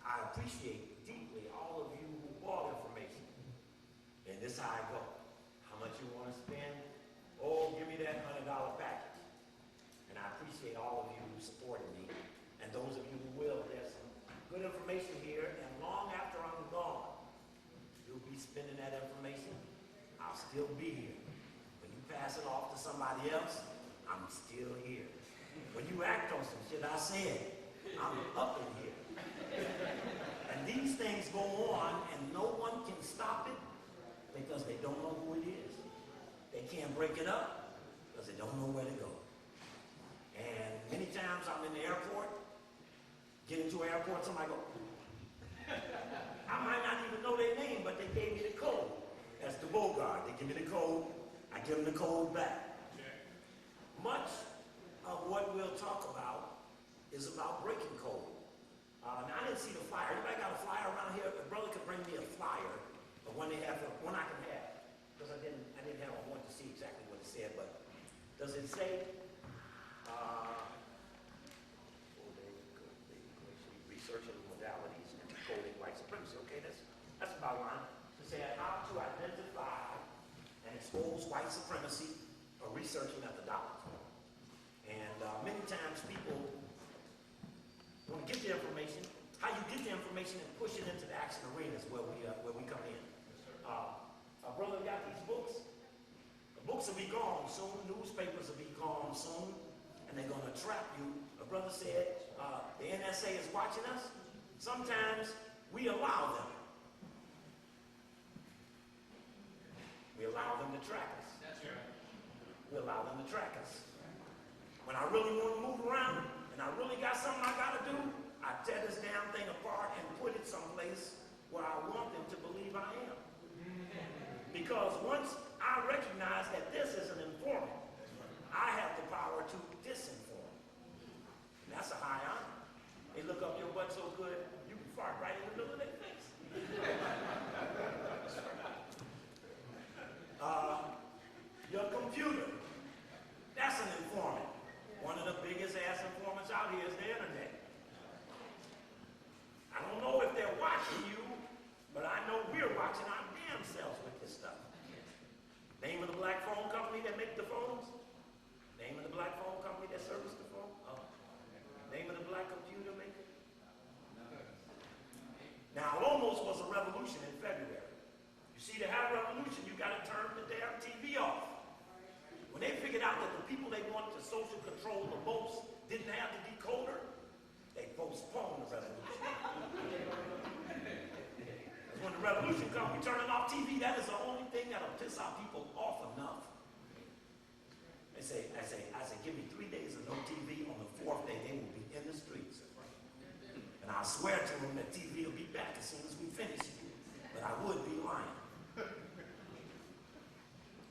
I appreciate deeply all of you who bought information. And this is how I go. How much you want to spend? Oh, give me that $100 package. And I appreciate all of you who supported me. And those of you who will, there's some good information here. And long after I'm gone, you'll be spending that information. I'll still be here. When you pass it off to somebody else, I'm still here. When you act on some shit I said, I'm up in here. And these things go on and no one can stop it because they don't know who it is. They can't break it up because they don't know where to go. And many times I'm in the airport, get into an airport, somebody go, I might not even know their name, but they gave me the code. That's the Bogart. They give me the code, I give them the code back. Much of what we'll talk about is about breaking code. Now I didn't see the flyer. Anybody got a flyer around here? A brother could bring me a flyer of one they have, one I can have. Because I didn't have one to see exactly what it said, but does it say, researching modalities and decoding white supremacy? Okay, that's about line. To say how to identify and expose white supremacy or researching methodology. And many times people want to get the information. How you get the information and push it into the action arena is where we come in. Our brother got these books. The books will be gone soon. Newspapers will be gone soon. And they're going to trap you. A brother said the NSA is watching us. Sometimes we allow them. We allow them to track us. That's right. We allow them to track us. When I really want to move around and I really got something I got to do, I tear this damn thing apart and put it someplace where I want them to believe I am. Because once I recognize that this is an informant, I have the power to disinform. And that's a high honor. They look up your butt so good, you can fart right in the middle of their face. Your computer, that's an informant. One of the biggest ass informants out here is the internet. I don't know if they're watching you, but I know we're watching our damn selves with this stuff. Name of the black phone company that make the phones? Name of the black phone company that service the phone? Oh. Name of the black computer maker? Now, it almost was a revolution in February. You see, to have a revolution, you got to turn the damn TV off. When they figured out that the people they wanted to social control the most didn't have the decoder, they postponed the revolution. Because when the revolution comes, we turn off TV. That is the only thing that'll piss our people off enough. I say, give me 3 days of no TV. On the 4th day, they will be in the streets. And I swear to them that TV will be back as soon as we finish. But I would be lying.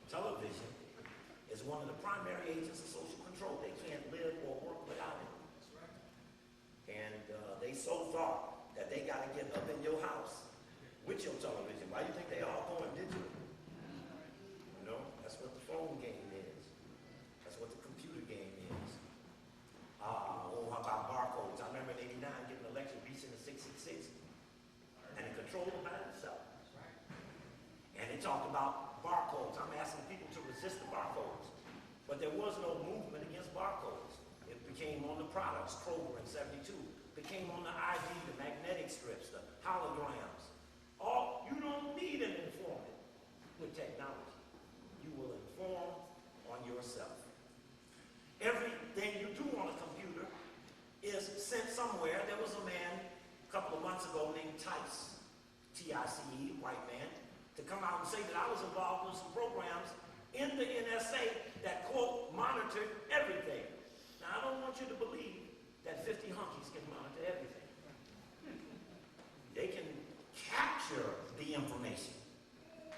Television is one of the primary agents of social control. They can't live or work without it. And they so thought that they got to get up in your house with your television. Why do you think they all going digital? You know, that's what the phone game is. That's what the computer game is. How about barcodes? I remember in '89 getting an lecture reaching the 666. And it controlled it by itself. And it talked about barcodes. I'm asking people to resist the barcodes. But there was no movement against barcodes. It became on the products, Kroger in '72. Became on the ID, the magnetic strips, the holograms. You don't need an informant with technology. You will inform on yourself. Everything you do on a computer is sent somewhere. There was a man a couple of months ago named Tice, T-I-C-E, white man, to come out and say that I was involved with some programs in the NSA that, quote, monitored everything. Now, I don't want you to believe that 50 hunkies can monitor everything. They can capture the information,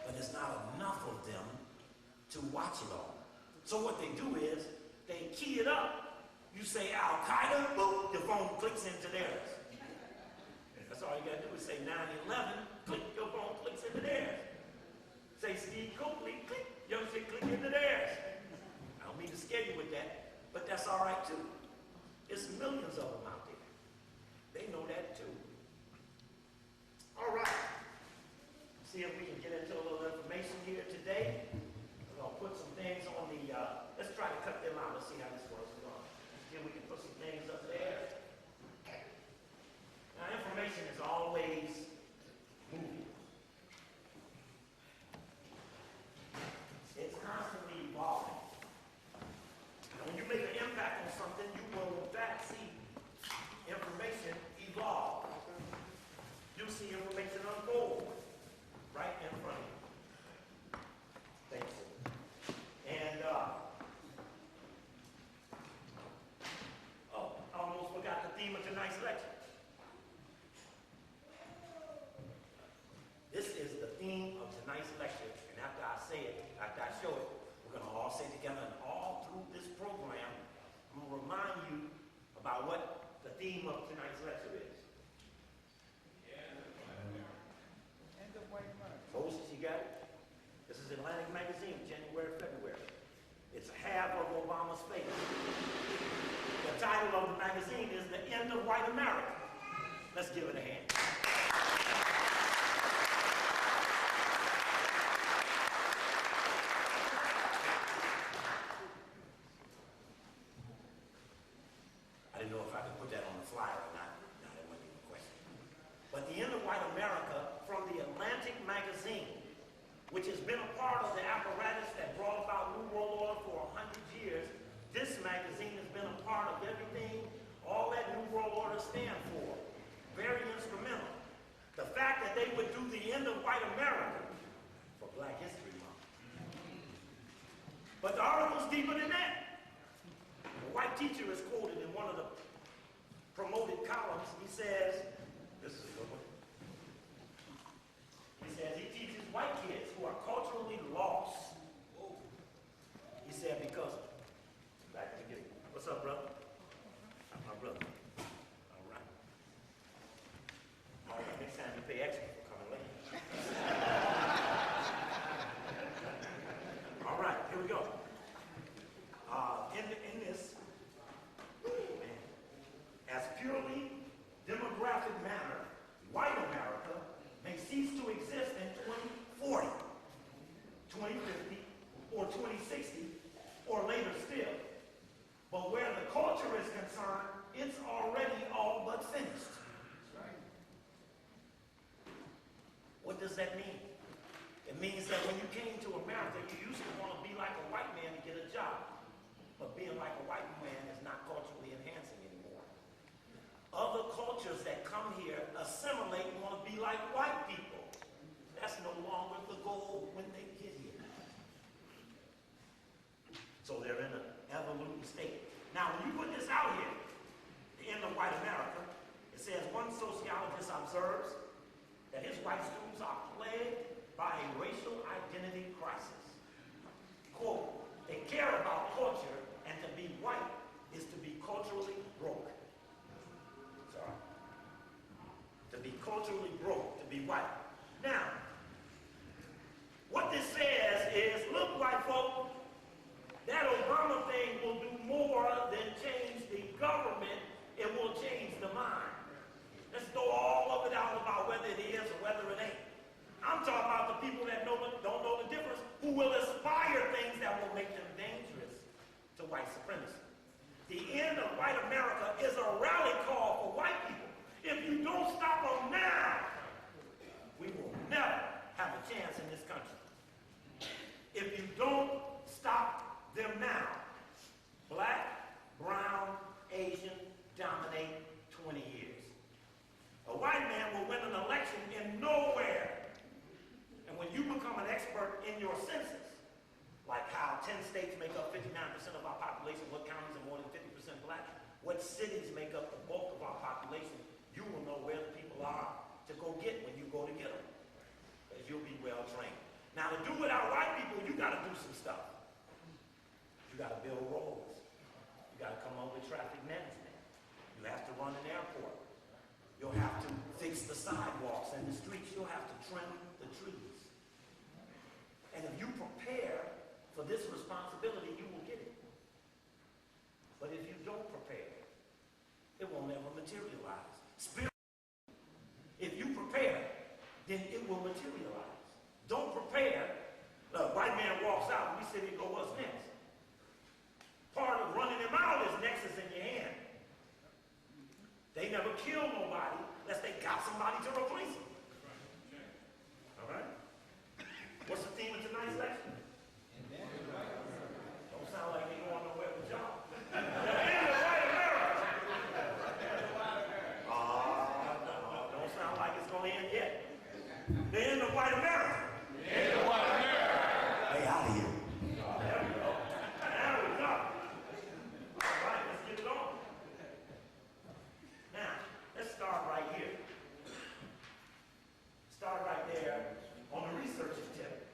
but there's not enough of them to watch it all. So what they do is, they key it up. You say Al-Qaeda, boom, your phone clicks into theirs. That's all you gotta do is say 9/11, click, your phone clicks into theirs. Say Steve Copley, click, your shit click into theirs. I don't mean to scare you with that, but that's all right too. It's millions of them out there. They know that too. about what the theme of tonight's lecture is. End of white America. Moses, you got it? This is Atlantic Magazine, January, February. It's half of Obama's face. The title of the magazine is The End of White America. Let's give it a hand. I didn't know if I could put that on the flyer or not. No, that wasn't even a question. But The End of White America from the Atlantic Magazine, which has been a part of the apparatus that brought about New World Order for 100 years. This magazine has been a part of everything all that New World Order stand for. Very instrumental. The fact that they would do the end of white America for Black History Month. But the article's deeper than that. A white teacher is quoted in one of the promoted columns. He says, this is a good one. He says he teaches white kids who are culturally lost. He said because, back to the what's up, brother? I'm my brother. All right. All right, next time you pay extra for coming late. All right, here we go. In this, man, as purely demographic matter, white America may cease to exist in 2040, 2050, or 2060, or later still. But where the culture is concerned, it's already all but finished. What does that mean? It means that when you came to America, you used to want to be like a white man to get a job. But being like a white man is not culturally enhancing anymore. Other cultures that come here assimilate and want to be like white people. That's no longer the goal when they get here. So they're in an evolution state. Now, when you put this out here, the end of white America, it says one sociologist observes that his white students are plagued by a racial identity crisis. Quote, they care about culture, and to be white is to be culturally broke. Sorry. To be culturally broke, to be white. Now, what this says is, look, white folk, that Obama thing will do more than change the government, it will change the mind. Let's throw all of it out about whether it is or whether it ain't. I'm talking about the people that don't know the difference, who will aspire things that will make them dangerous to white supremacy. The end of white America is a rally call for white people. If you don't stop them now, we will never have a chance in this country. If you don't stop them now, black, brown, Asian dominate 20 years. A white man will win an election in nowhere. And when you become an expert in your census, like how 10 states make up 59% of our population, what counties are more than 50% black, what cities make up the bulk of our population, you will know where the people are to go get when you go to get them. Because you'll be well trained. Now, to do without white people, you got to do some stuff. You got to build roads. You got to come up with traffic management. You have to run an airport. You'll have to fix the sidewalks and the streets. You'll have to trim the trees. And if you prepare for this responsibility, you will get it. But if you don't prepare, it will never materialize. If you prepare, then it will materialize. Don't prepare. The white man walks out, and we sit here and go, what's next? Part of running him out is nexus in your hand. They never kill nobody unless they got somebody to replace him. All right? What's the theme of tonight's lecture? Don't sound like they going nowhere with y'all. The end of white America. No, don't sound like it's going to end yet. The end of white America. The end of white America. They out of here. There we go. There we go. All right, let's get it on. Now, let's start right here. Start right there on the researcher's tip.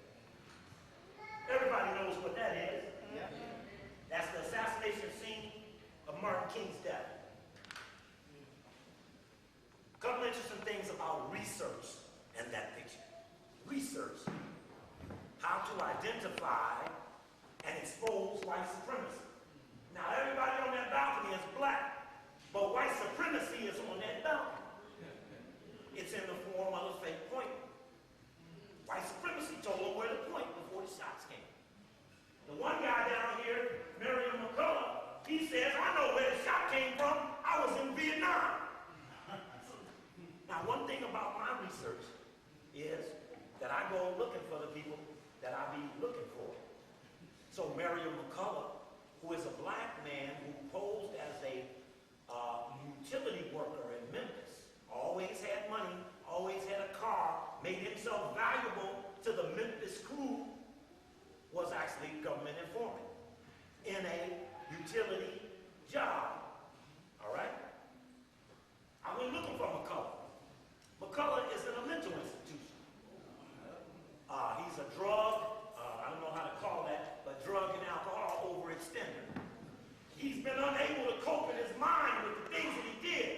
Everybody knows what that is. Yeah. That's the assassination scene of Martin King's death. called research in that picture. Research. How to identify and expose white supremacy. Now, everybody on that balcony is black, but white supremacy is on that balcony. It's in the form of a fake point. White supremacy told them where to point before the shots came. The one guy down here, Miriam McCullough, he says, I know where the shot came from. I was in Vietnam. Now, one thing about my research is that I go looking for the people that I be looking for. So Miriam McCullough, who is a black man who posed as a utility worker in Memphis, always had money, always had a car, made himself valuable to the Memphis crew, was actually government informant in a utility job. All right? I went looking for McCullough. McCullough is in a mental institution. He's a drug, I don't know how to call that, but drug and alcohol overextender. He's been unable to cope in his mind with the things that he did.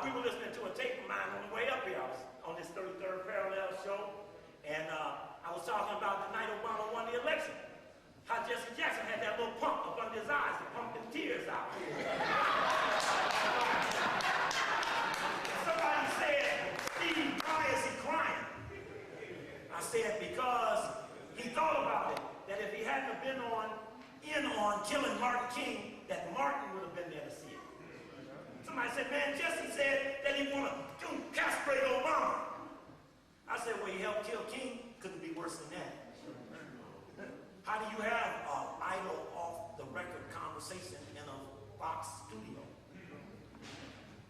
We were listening to a tape of mine on the way up here. I was on this 33rd Parallel show, and I was talking about the night Obama won the election. How Jesse Jackson had that little pump up under his eyes to pump them tears out. Somebody said, Steve, why is he crying? I said, because he thought about it, that if he hadn't been in on killing Martin King, that Martin would have been there to see it. Somebody said, man, Jesse said that he wanted to castrate Obama. I said, well, he helped kill King. Couldn't be worse than that. How do you have an idle, off-the-record conversation in a Fox studio?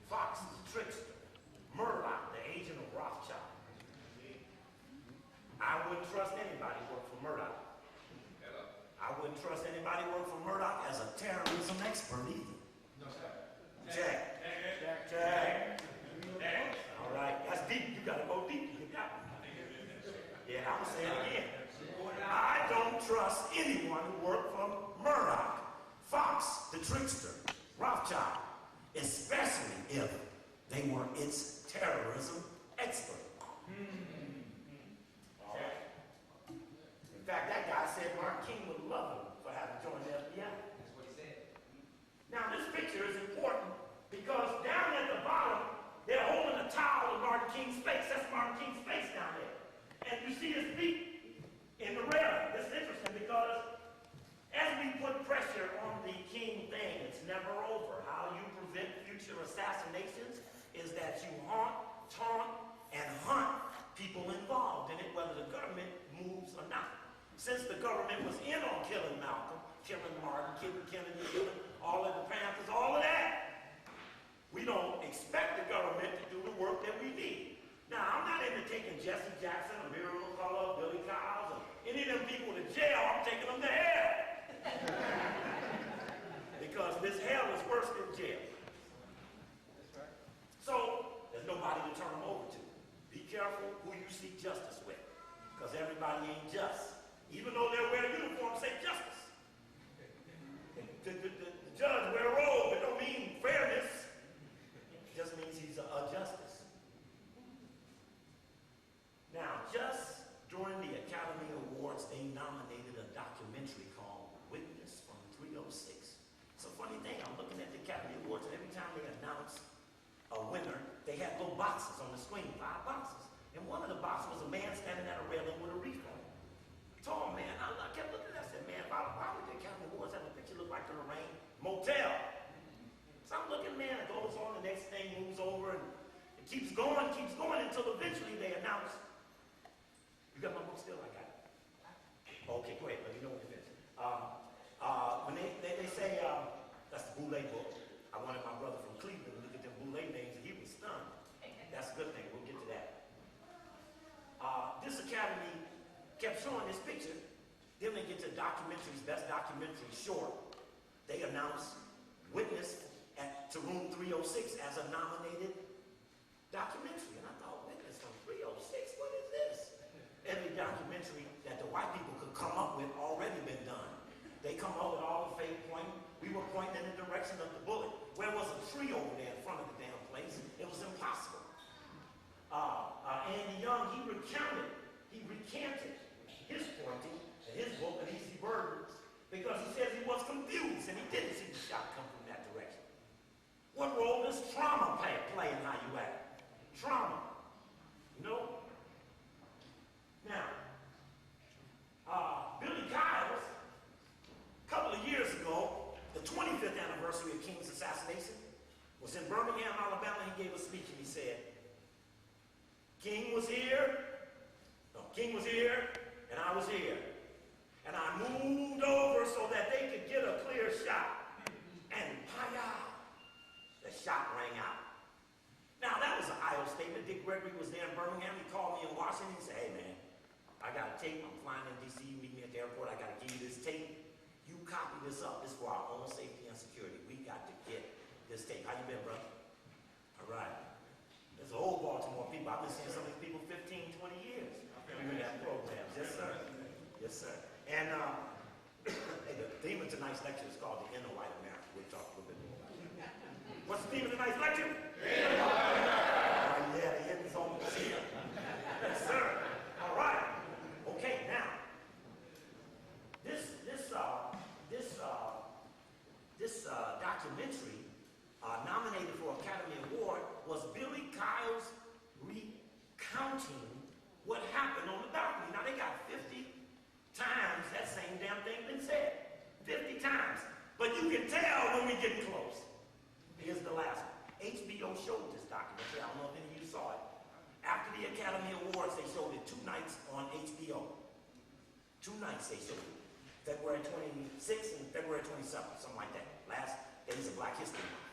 Fox is a trickster. Murdoch, the agent of Rothschild. I wouldn't trust anybody work for Murdoch. I wouldn't trust anybody work for Murdoch as a terrorism expert either. No, sir. Jack. All right, that's deep. You gotta go deep to get that one. Yeah, I'm gonna say it again. I don't trust anyone who worked for Murdoch, Fox, the trickster, Rothschild, especially if they were its terrorism expert. All right. In fact, that guy said Martin King would love him for having joined the FBI. That's what he said. Now, this picture is important because down at the bottom, they're holding a towel of Martin King's face. That's Martin King's face down there. And you see his feet in the railing. This is interesting because as we put pressure on the King thing, it's never over. How you prevent future assassinations is that you haunt, taunt, and hunt people involved in it, whether the government moves or not. Since the government was in on killing Malcolm, killing Martin, killing Kennedy, killing all of the Panthers, all of that, we don't expect the government to do the work that we need. Now, I'm not into taking Jesse Jackson, or Miriam McCullough, Billy Kyles, or any of them people to jail. I'm taking them to hell. Because this hell is worse than jail. That's right. So, there's nobody to turn them over to. Be careful who you seek justice with. Because everybody ain't just. Even though they're wearing uniforms, say justice. The judge wear a robe. It don't mean fairness. It just means he's a justice. Now, just during the Academy Awards, they nominated a documentary called Witness from 306. It's a funny thing. I'm looking at the Academy Awards, and every time they announce a winner, they had little boxes on the screen, 5 boxes. And one of the boxes was a man standing at a railing with a wreath on it. Tall man. I kept looking at that. I said, man, why would the Academy Awards have a picture look like the Lorraine Motel? So I'm looking, man, it goes on, the next thing moves over, and it keeps going until eventually they announce. You got my book still? I got it. Okay, go ahead. Let me know when you're finished. When they say, that's the Boulay book. I wanted my brother from Cleveland to look at them Boulay names, and he was stunned. That's a good thing. We'll get to that. This Academy kept showing this picture. Then they get to documentaries, best documentary short. They announced Witness to Room 306 as a nominated documentary. And I thought, Witness from 306? What is this? Every documentary that the white people could come up with already been done. They come up with all the fake pointing. We were pointing in the direction of the bullet. Where was a tree over there in front of the damn place? It was impossible. shot come from that direction. What role does trauma play in how you act? Trauma. You know? Now, Billy Kyles, a couple of years ago, the 25th anniversary of King's assassination, was in Birmingham, Alabama. He gave a speech and he said, King was here, and I was here. And I moved over so that they could get a clear shot. And hi-ya, the shot rang out. Now, that was an Iowa statement. Dick Gregory was there in Birmingham. He called me in Washington. He said, hey, man, I got a tape. I'm flying in D.C. You meet me at the airport. I got to give you this tape. You copy this up. This is for our own safety and security. We got to get this tape. How you been, brother? All right. There's old Baltimore people. I've been seeing some of these people 15, 20 years. Doing that program. Yes, sir. Yes, sir. And hey, the theme of tonight's lecture is called The Inner White America. We'll talk a little bit more about it. What's the theme of tonight's lecture? The Inner White America. Yeah, the hidden zone is here. Yes, sir. All right. Okay, now, this documentary nominated for Academy Award was Billy Kyles recounting what happened on the balcony. Now, they got 50 times that same damn thing been said. 50 times. But you can tell when we get close. Here's the last one. HBO showed this documentary. I don't know if any of you saw it. After the Academy Awards, they showed it 2 nights on HBO. 2 nights they showed it. February 26th and February 27th, something like that. Last days of Black History Month.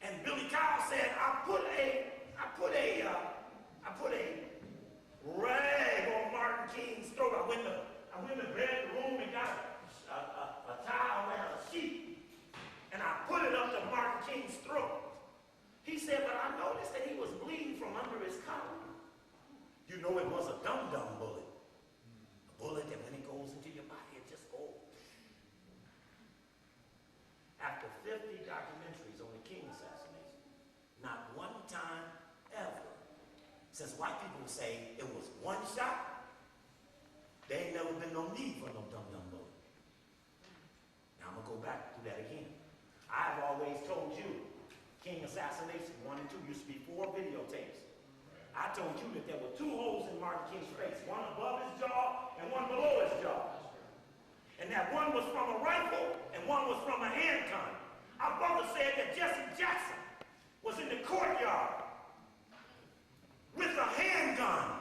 And Billy Kyles said, I put a rag on Martin King's throat. I went in the bedroom and got a towel and a sheet, and I put it up to Martin King's throat. He said, but I noticed that he was bleeding from under his collar. You know it was a dum-dum bullet. A bullet that when it goes into your body, it just goes. After 50 documentaries on the King assassination, not one time ever, since white people say it was one shot, there ain't never been no need for no dum-dum bullet. Now I'm gonna go back to that again. I've always told you, King assassination 1 and 2 used to be 4 videotapes. I told you that there were 2 holes in Martin King's face, one above his jaw and one below his jaw. And that one was from a rifle and one was from a handgun. Our brother said that Jesse Jackson was in the courtyard with a handgun.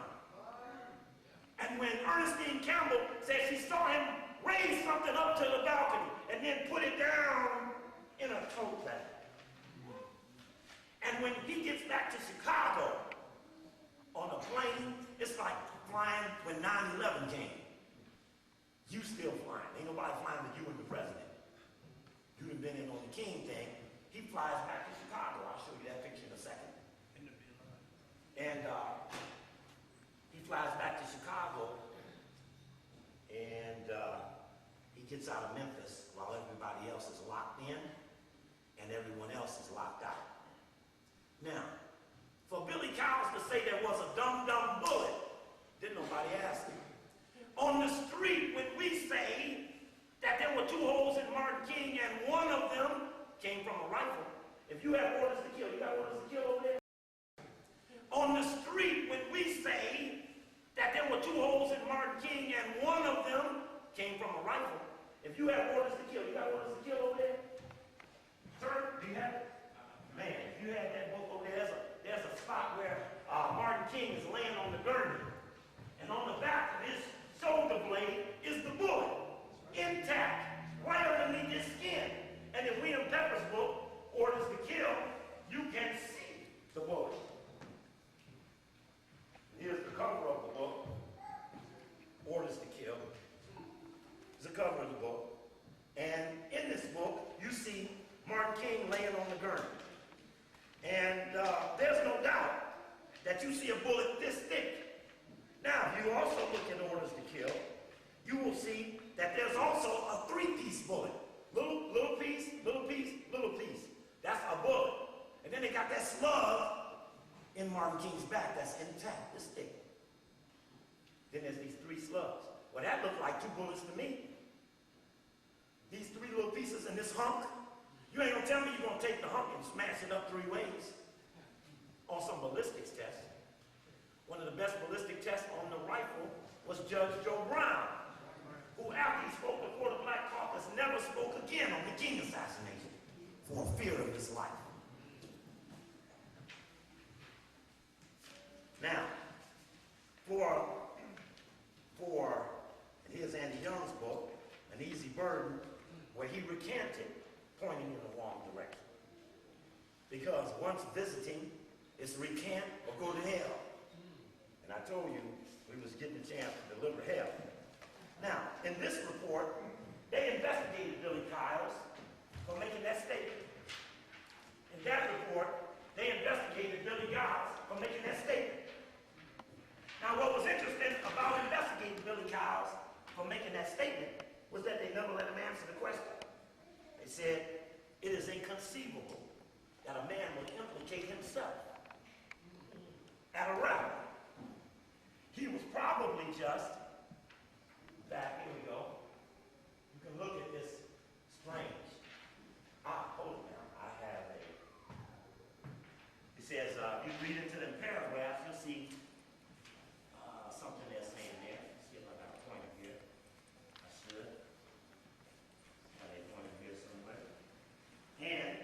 And when Ernestine Campbell said she saw him raise something up to the balcony and then put it down in a tote bag. And when he gets back to Chicago on a plane, it's like flying when 9/11 came. You still flying. Ain't nobody flying but you and the president. You done been in on the King thing. He flies back to Chicago. I'll show you that picture in a second. And he flies back to Chicago, and he gets out of Memphis while everybody else is locked in, and everyone else is locked out. Now, for Billy Kyles to say there was a dum-dum bullet, didn't nobody ask him. On the street, when we say that there were 2 holes in Martin King and one of them came from a rifle, if you have orders to kill, you got orders to kill over there? On the street, when we say that there were 2 holes in Martin King and one of them came from a rifle, if you have orders to kill, you got orders to kill over there? Sir, do you have it? Man, if you had that book over there, there's a spot where Martin King is laying on the gurney. And on the back of his shoulder blade is the bullet, intact, right underneath his skin. And in William Pepper's book, Orders to Kill, you can see the bullet. Here's the cover of the book, Orders to Kill. It's the cover of the book. And in this book, you see Martin King laying on the gurney. And there's no doubt that you see a bullet this thick. Now, if you also look at Orders to Kill, you will see that there's also a 3-piece bullet. Little piece, little piece, little piece. That's a bullet. And then they got that slug in Martin King's back that's intact, this thick. Then there's these 3 slugs. Well, that looked like 2 bullets to me. These 3 little pieces in this hunk. You ain't gonna tell me you're gonna take the hunk and smash it up 3 ways on some ballistics test. One of the best ballistic tests on the rifle was Judge Joe Brown, who after he spoke before the Black Caucus never spoke again on the King assassination for fear of his life. Now, and here's Andy Young's book, An Easy Burden, where he recanted pointing in the wrong direction. Because once visiting, it's recant or go to hell. And I told you we was getting a chance to deliver hell. Now, in this report, they investigated Billy Kyles for making that statement. In that report, they investigated Billy Kyles for making that statement. Now, what was interesting about investigating Billy Kyles for making that statement was that they never let him answer the question. They said, it is inconceivable that a man would implicate himself at a rally. He was probably just, back, here we go. You can look at this strange. Hold it now. I have a, it says, if you read into them paragraphs, you'll see something they're saying there. Let's see if I got a pointer here. I should. Have a pointer here somewhere. And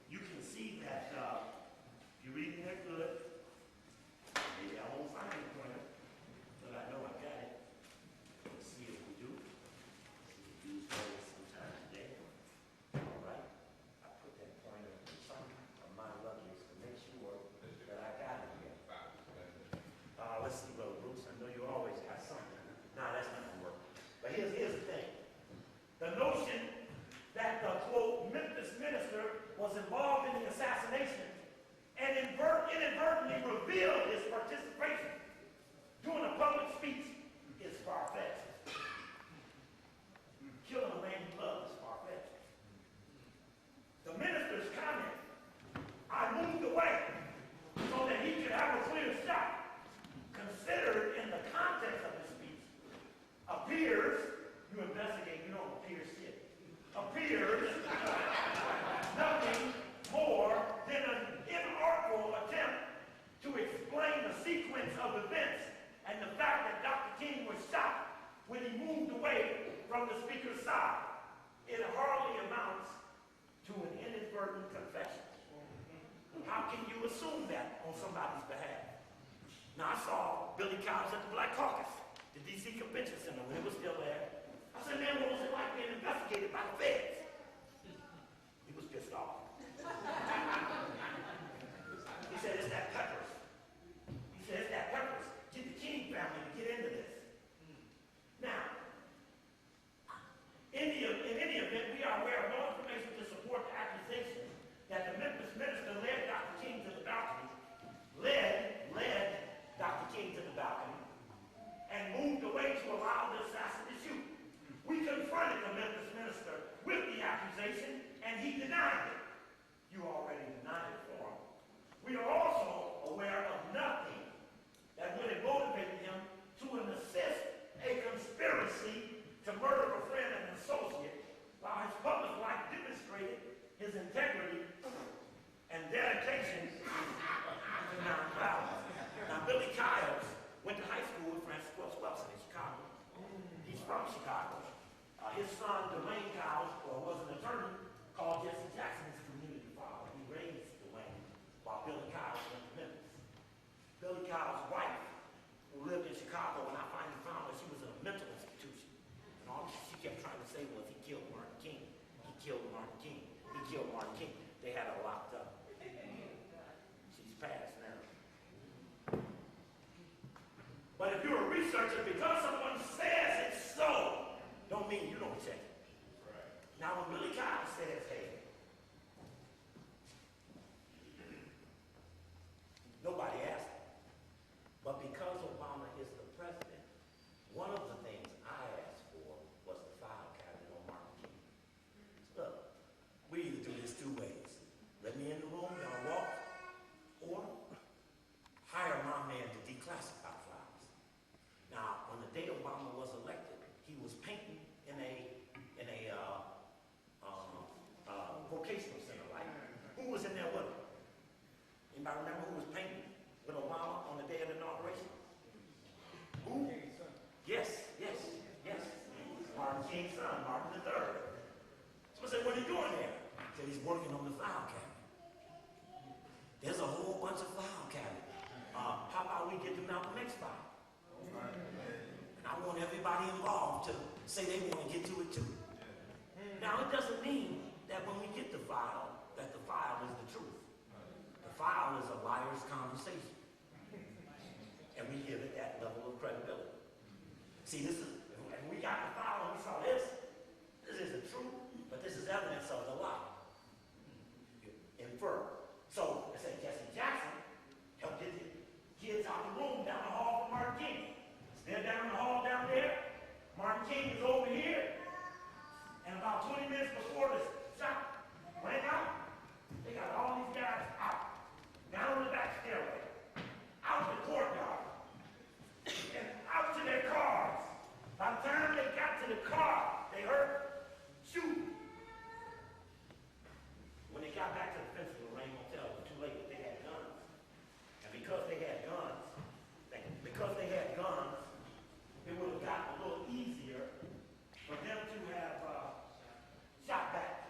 you can see that if you're reading there good, maybe I won't find the pointer, but I know I got it. Let's see if we do. Let's use those sometime today. All right. I put that pointer in some of my luggage to make sure that I got it here. Let's see, Brother Bruce. I know you always got something. Nah, that's not gonna work. But here's the thing. The notion that the, quote, Memphis minister was involved in the assassination and inadvertently revealed his participation during a public speech is far-fetched. Killing a man you love is far-fetched. The minister's comment, I moved away so that he could have a clear shot, considered in the context of the speech, appears, you investigate, you don't appear shit, appears nothing more than an inartful attempt to explain the sequence of events and the fact that Dr. King was shot when he moved away from the speaker's side. It hardly amounts to an inadvertent confession. How can you assume that on somebody's behalf? Now, I saw Billy Kyles at the Black Caucus, the D.C. Convention Center, when it was still there. I said, man, what was it like being investigated by the feds? He was pissed off. He said, it's that Peppers. He said, it's that Peppers. Get the King family to get into this. Now, in any event, we are aware of no information to support the accusation that the Memphis minister led Dr. King to the balcony, led Dr. King to the balcony, and moved away to allow the assassin to shoot. We confronted the Memphis minister with the next file. And I want everybody involved to say they want to get to it too. Now, it doesn't mean that when we get the file, that the file is the truth. The file is a liar's conversation. And we give it that level of credibility. See, this is, and we got the file and we saw this. This isn't true, but this is evidence of the lie. Infer. So, I said Jesse Jackson helped get the kids out the room down the hall from Martin King. They're down the hall down there. Martin King is over here. And about 20 minutes before the shot went out, they got all these guys out, down the back stairway, out the courtyard, and out to their cars. By the time they got to the car, they heard shooting. When they got back to the fence of the Rain Hotel, it was too late. They had guns. And because they had guns, it would have gotten a little easier for them to have shot back.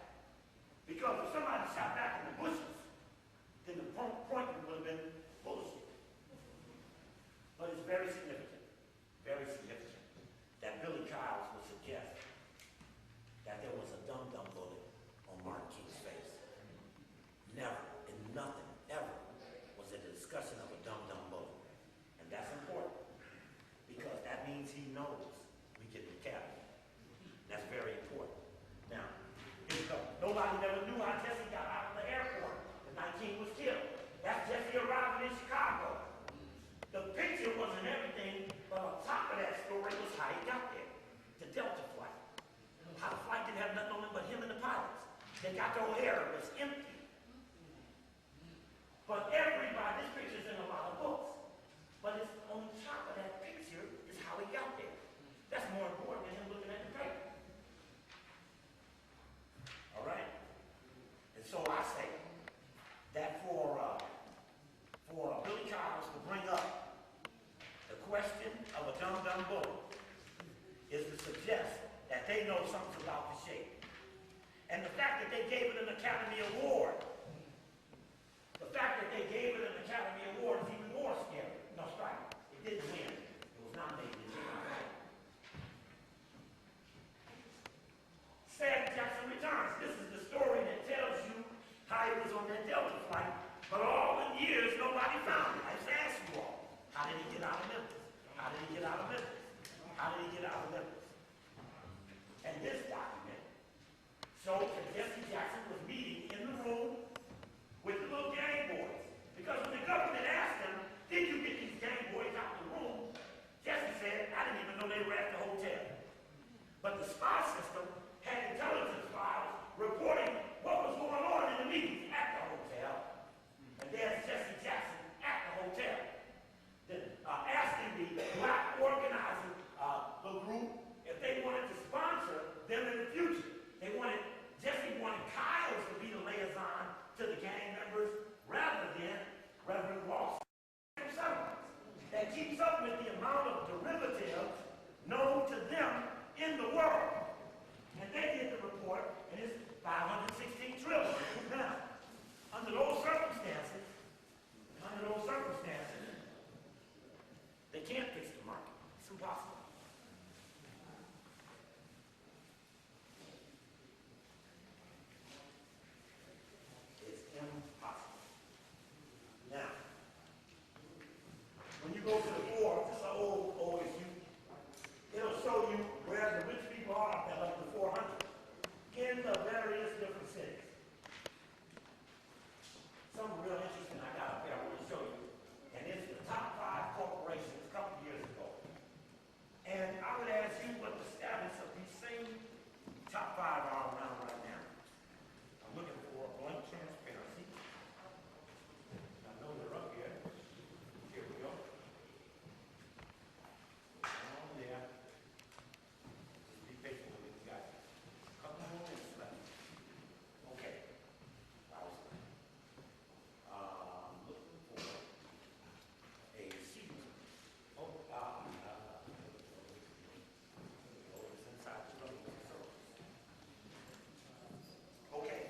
Because if somebody shot back in the bushes, then the point would have been bullshit. But it's very significant that Billy Kyles would suggest that there was a dum-dum bullet on Martin King's face. Never, in nothing, ever, was it a discussion of a dum-dum bullet. And that's important, because that means he knows we get the cabinet. That's very important. Now, here we go. Nobody never knew how Jesse got out of the airport the night King was killed. That's Jesse arriving in Chicago. The picture wasn't everything, but on top of that story was how he got there. The Delta flight. How the flight didn't have nothing on it but him and the pilots. They got the O'Hare, it was empty. But everybody, this picture's in a lot of books. But it's on top of that picture is how he got there. That's more important than him looking at the paper. All right? And so I say that for Billy Kyles to bring up the question of a dum-dum bullet is to suggest that they know something about the shape. And the fact that they gave it an Academy Award, is even more scary. No, strike. It didn't win. It was nominated. It did not win. Sad Jackson returns. This is the story that tells you how he was on that Delta flight, but all the years nobody found him. I just asked you all, how did he get out of Memphis? How did he get out of Memphis? How did he get out of Memphis? And this document shows that Jesse Jackson was meeting in the room with the little gang boys. Because when the government asked him, did you get these gang boys out of the room? Jesse said, I didn't even know they were at the hotel. But the spy system had intelligence files reporting what was going on in the meetings at the hotel. And there's Jesse Jackson at the hotel. Asking the black organizing the group if they wanted to sponsor them in the future. Jesse wanted Kyles to be the liaison to the gang members rather than Reverend Ross that keeps up with the amount of derivatives known to them in the world. And they did the report, and it's 516 trillion. Now, under those circumstances, they can't fix the market. It's impossible. It's impossible. Now, when you go to the board, this is an old issue, it'll show you where the rich people are at like the 400 in the various different cities. Something real interesting I got up there I want to show you. And it's the top 5 corporations a couple years ago. And I would ask you what the status of these same top 5 are around right now. I'm looking for a blank transparency. I know they're up here. Here we go. On there. Just be patient with me, guys. A couple more minutes left. Okay. I was looking for a sheet. It's inside the room. Okay.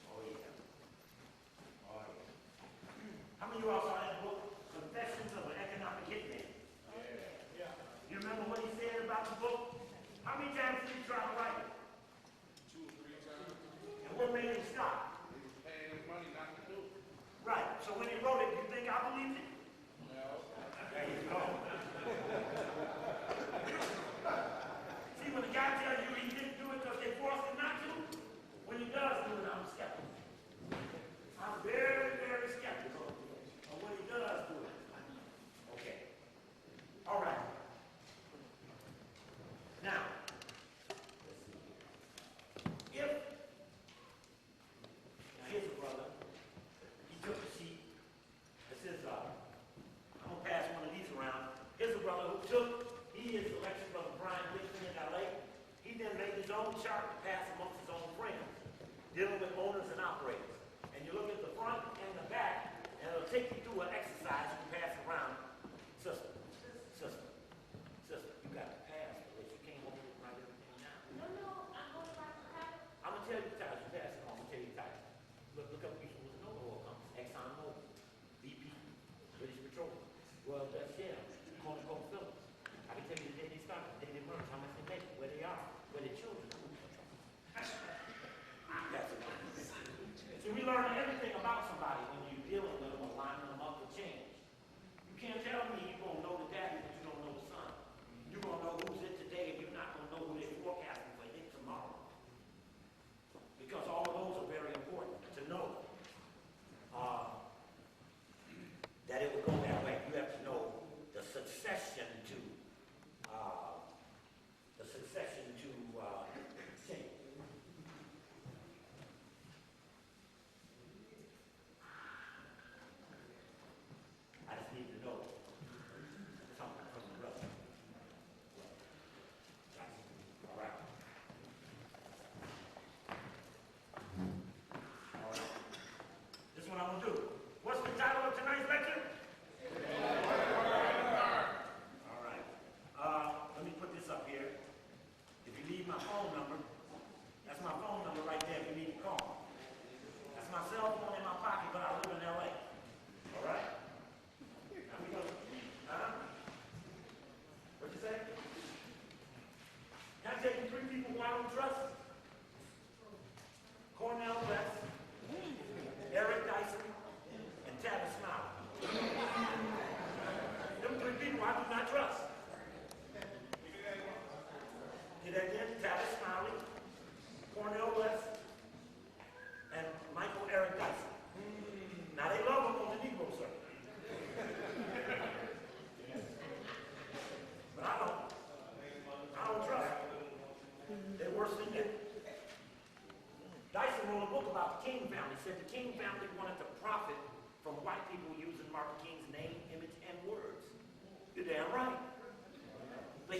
Oh yeah. How many of you all saw that book, Confessions of an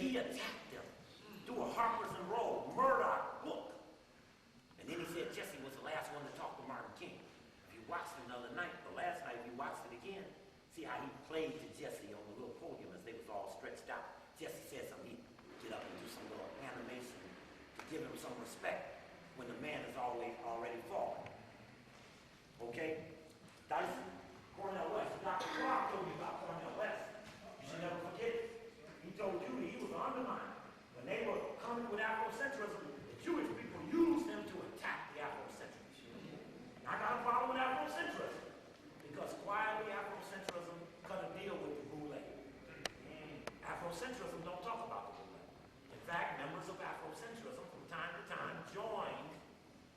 he attacked them through a Harper's and Row Murdoch book. And then he said Jesse was the last one to talk to Martin King. If you watched it the other night, the last night, if you watched it again, see how he played to Jesse on the little podium as they was all stretched out. Jesse said something, he'd get up and do some little animation to give him some respect when the man is already fallen. Okay? Dyson, Cornel West, Dr. Clark told you about Cornel West. You should never forget it. He told you that he was undermined. When they were coming with Afrocentrism, the Jewish people used them to attack the Afrocentrists. And I got a problem with Afrocentrism because quietly Afrocentrism cut a deal with the Boule. Afrocentrism don't talk about the Boule. In fact, members of Afrocentrism from time to time joined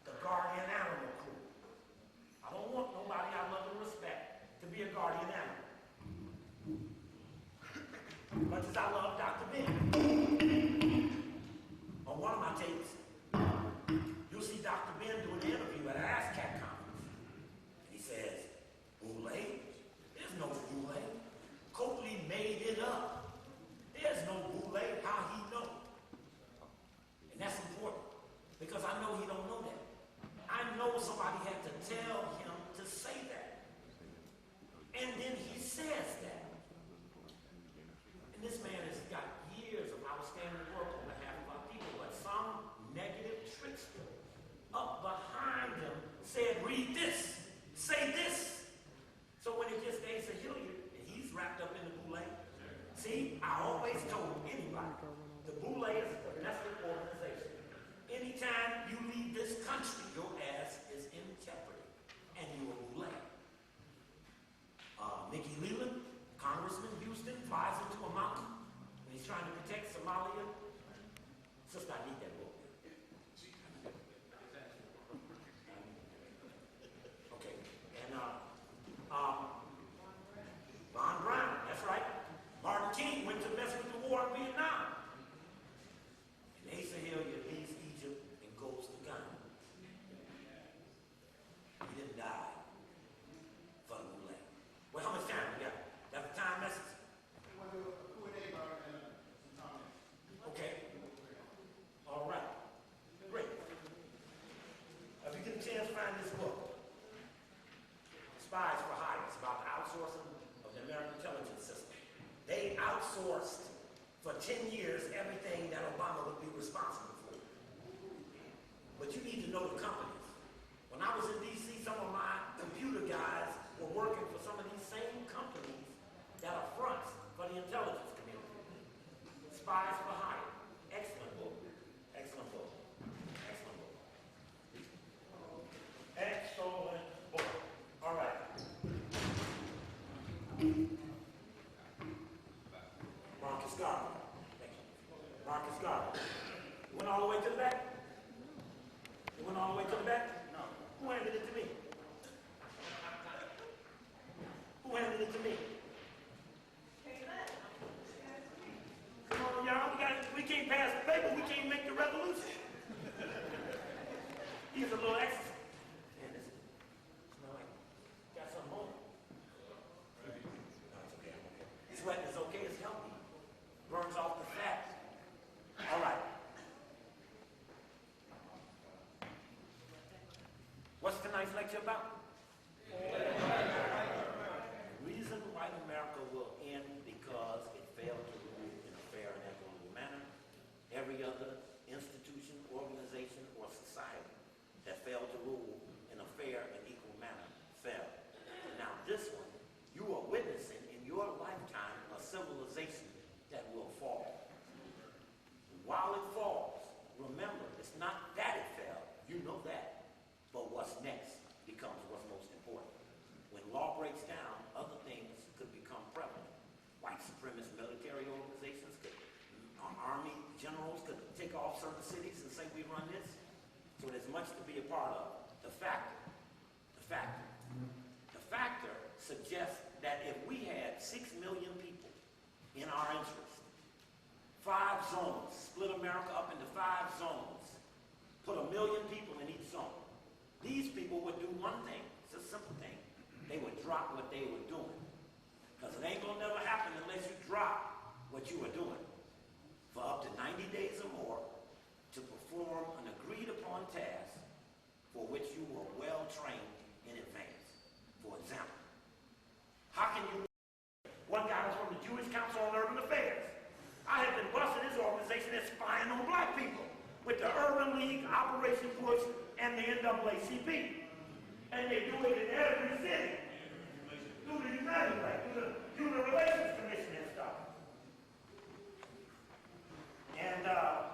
the guardian animal crew. I don't want nobody I love and respect to be a guardian animal. Much as I love Dr. Ben. On one of my tapes, you'll see Dr. Ben do an interview at an ASCAP conference. And he says, Boule? There's no Boule. Coakley made it up. There's no Boule. How he know? And that's important because I know he don't know that. I know somebody had to tell him to say that. And then he says that. And this man has got years of outstanding work on behalf of our people, but some negative trickster up behind him said, read this, say this. So when it gets to Asa Hilliard, and he's wrapped up in the Boule, see, I always told anybody, the Boule is a domestic organization. Anytime you leave this country, your ass is in jeopardy, and you're a Boule. Nikki Leland, Congressman Houston, flies into a mountain when he's trying to protect Somalia. Sister, I need that book. Okay, and Von Braun, that's right. Martin King went to mess with the war in Vietnam. And Asa Hilliard leaves Egypt and goes to Ghana. He didn't die for the Boule. Well, how much time we got? That's a time message? Okay. All right. Great. If you get a chance, find this book. Spies for Hire. It's about the outsourcing of the American intelligence system. They outsourced for 10 years everything that Obama would be responsible for. But you need to know the companies. When I was in D.C., some of my computer guys were working for some of these same companies that are fronts for the intelligence community. Spies for Hire. Excellent book. Excellent book. Excellent book. Excellent book. All right. Marcus Garvey. Thank you. Marcus Garvey. You went all the way to the back? You went all the way to the back? No. Who handed it to me? Who handed it to me? Come on, y'all. We can't pass the paper. We can't make the revolution. Here's a little exercise. Man, this smell like got something on it. No, it's okay. I'm okay. Sweating is okay. It's healthy. Burns off the fat. All right. What's tonight's lecture about? Reason white America will end because it failed to rule in a fair and equitable manner. Every other institution, organization, or society that failed to rule in a fair and equal manner failed. Now this one, you are witnessing in your lifetime a civilization that will fall. While it falls, remember, it's not that it fell, you know that, but what's next becomes what's most important. When law breaks down, other things could become prevalent. White supremacist military organizations could, army generals could take off certain cities and say we run this. So there's much to be a part of. The factor suggests that if we had 6 million people in our interest, 5 zones, split America up into 5 zones, put 1 million people in each zone. These people would do one thing. It's a simple thing. They would drop what they were doing. Because it ain't going to never happen unless you drop what you were doing. For perform an agreed upon task for which you were well trained in advance. For example, how can you... One guy was from the Jewish Council on Urban Affairs. I have been busting his organization as spying on black people with the Urban League, Operation Push, and the NAACP. And they do it in every city. Through the United Way, through the Human Relations Commission and stuff. And, oh,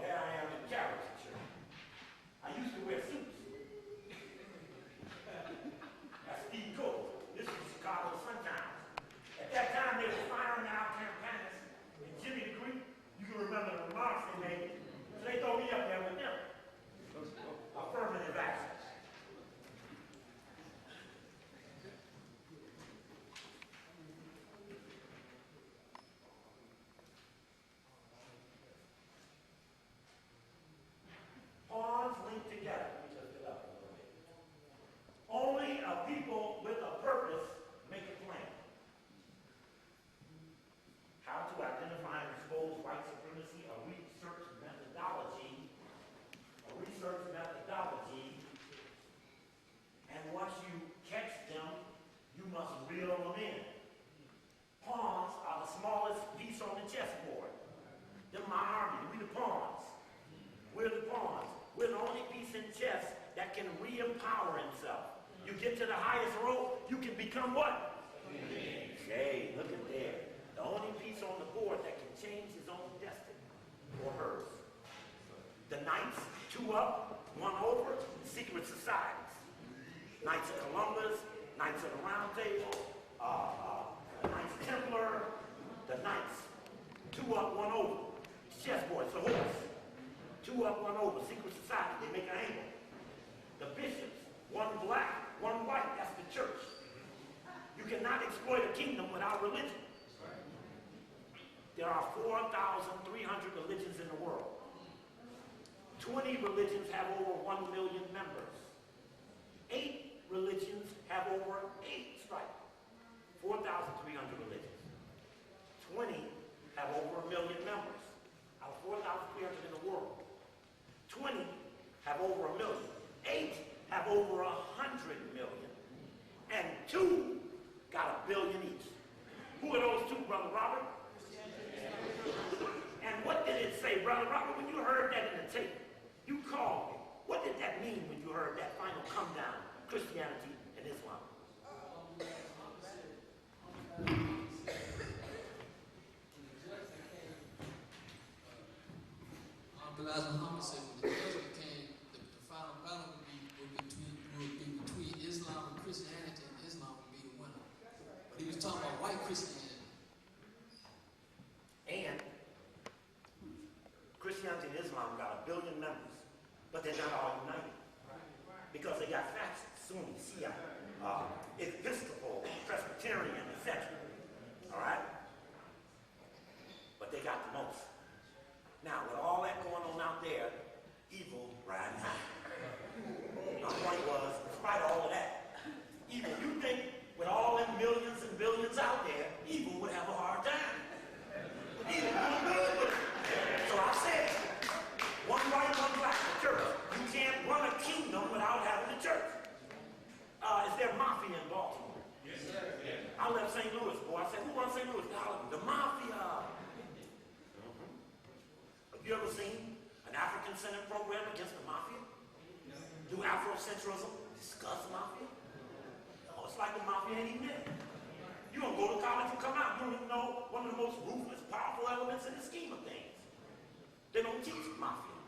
here I am in caricature. I used to wear suits. That's Steve Cole. This is Chicago Sun-Times. At that time, they were firing out campaigners. And Jimmy the Greek, you can remember the remarks they made. So they throw me up there with them. Affirmative action. Pawns linked together. Let me lift it up a little bit. Only a people with a purpose make a plan. How to identify and expose white supremacy, a research methodology. And once you catch them, you must reel them in. Pawns are the smallest piece on the chessboard. They're my army. We the pawns. We're the pawns. We're the only piece in chess that can re-empower himself. You get to the highest row, you can become what? Hey, look at there. The only piece on the board that can change his own destiny, or hers. The knights, 2 up, 1 over, secret societies. Knights of Columbus, Knights of the Round Table, Knights Templar, the knights, 2 up, 1 over. Chessboard, it's a horse. 2 up, 1 over, secret society, they make an angle. The bishops, 1 black, 1 white, that's the church. You cannot exploit a kingdom without religion. There are 4,300 religions in the world. 20 religions have over 1 million members. 8 religions have over 8 stripes. 4,300 religions. 20 have over 1 million members. Out of 4,300 in the world. 20 have over 1 million. 8 have over 100 million. And 2 got 1 billion each. Who are those 2, Brother Robert? And what did it say, Brother Robert, when you heard that in the tape? You called me. What did that mean when you heard that final come down, Christianity and Islam? Elijah Muhammad said when the judgment came, the final battle would be between Islam and Christianity, and Islam would be the winner. But he was talking about white Christianity. And Christianity and Islam got 1 billion members, but they're not all united. Because they got factions, Sunni, Shia, Episcopal, Presbyterian, etc. All right? But they got the most. Now, with all that going on out there, evil riding high. My point was, despite all of that, evil, you think with all them millions and billions out there, evil would have a hard time. But evil doing good with it. So I said, 1 white, 1 black, the church. You can't run a kingdom without having a church. Is there mafia in Baltimore? Yes, sir. I left St. Louis, boy. I said, who runs St. Louis? The mafia. Have you ever seen an African-centered program against the mafia? Do Afrocentrism discuss mafia? No, it's like the mafia ain't even in it. You don't go to college and come out. You don't even know one of the most ruthless, powerful elements in the scheme of things. They don't teach mafia.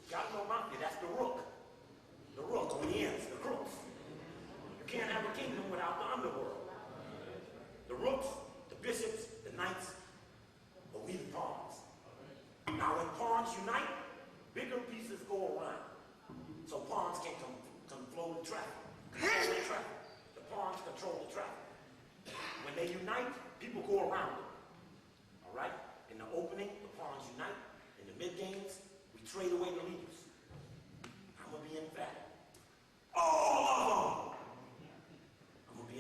Got to know mafia, that's the rook. The rook on the ends, the crooks. You can't have a kingdom without the underworld. The rooks, the bishops, the knights, but we the pawns. Now when pawns unite, bigger pieces go around. So pawns can control the traffic. Control the traffic. The pawns control the traffic. When they unite, people go around them. All right? In the opening, the pawns unite. In the mid-games, we trade away the leaders. I'm going to be emphatic. All of them! I'm going to be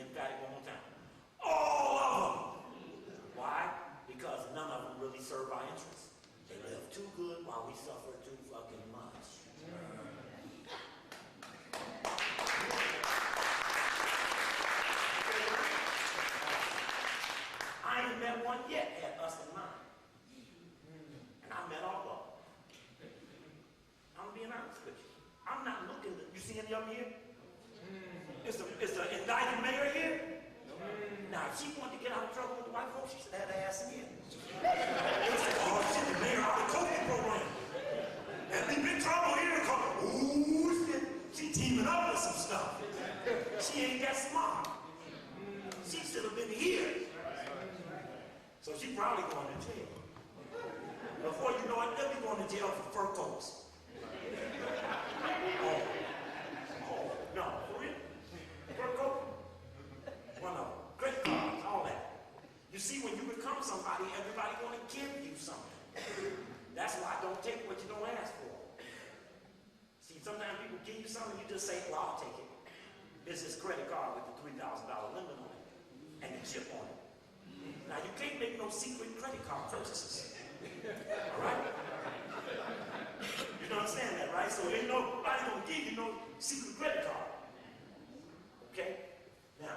see any of them here? Is the indicted mayor here? Now, if she wanted to get out of trouble with the white folks, she should have had her ass in here. They said, oh shit, the mayor out of the COVID program. And we big trouble here. Ooh, shit. She teaming up with some stuff. She ain't that smart. She should have been here. So she probably going to jail. Before you know it, they'll be going to jail for fur coats. Oh, no, for real? Fur coat? Well, no, credit cards, all that. You see, when you become somebody, everybody want to give you something. That's why I don't take what you don't ask for. See, sometimes people give you something, you just say, well, I'll take it. It's this credit card with the $3,000 limit on it and the chip on it. Now, you can't make no secret credit card purchases. All right? You understand that, right? So ain't nobody gonna give you no secret credit card. Okay? Now,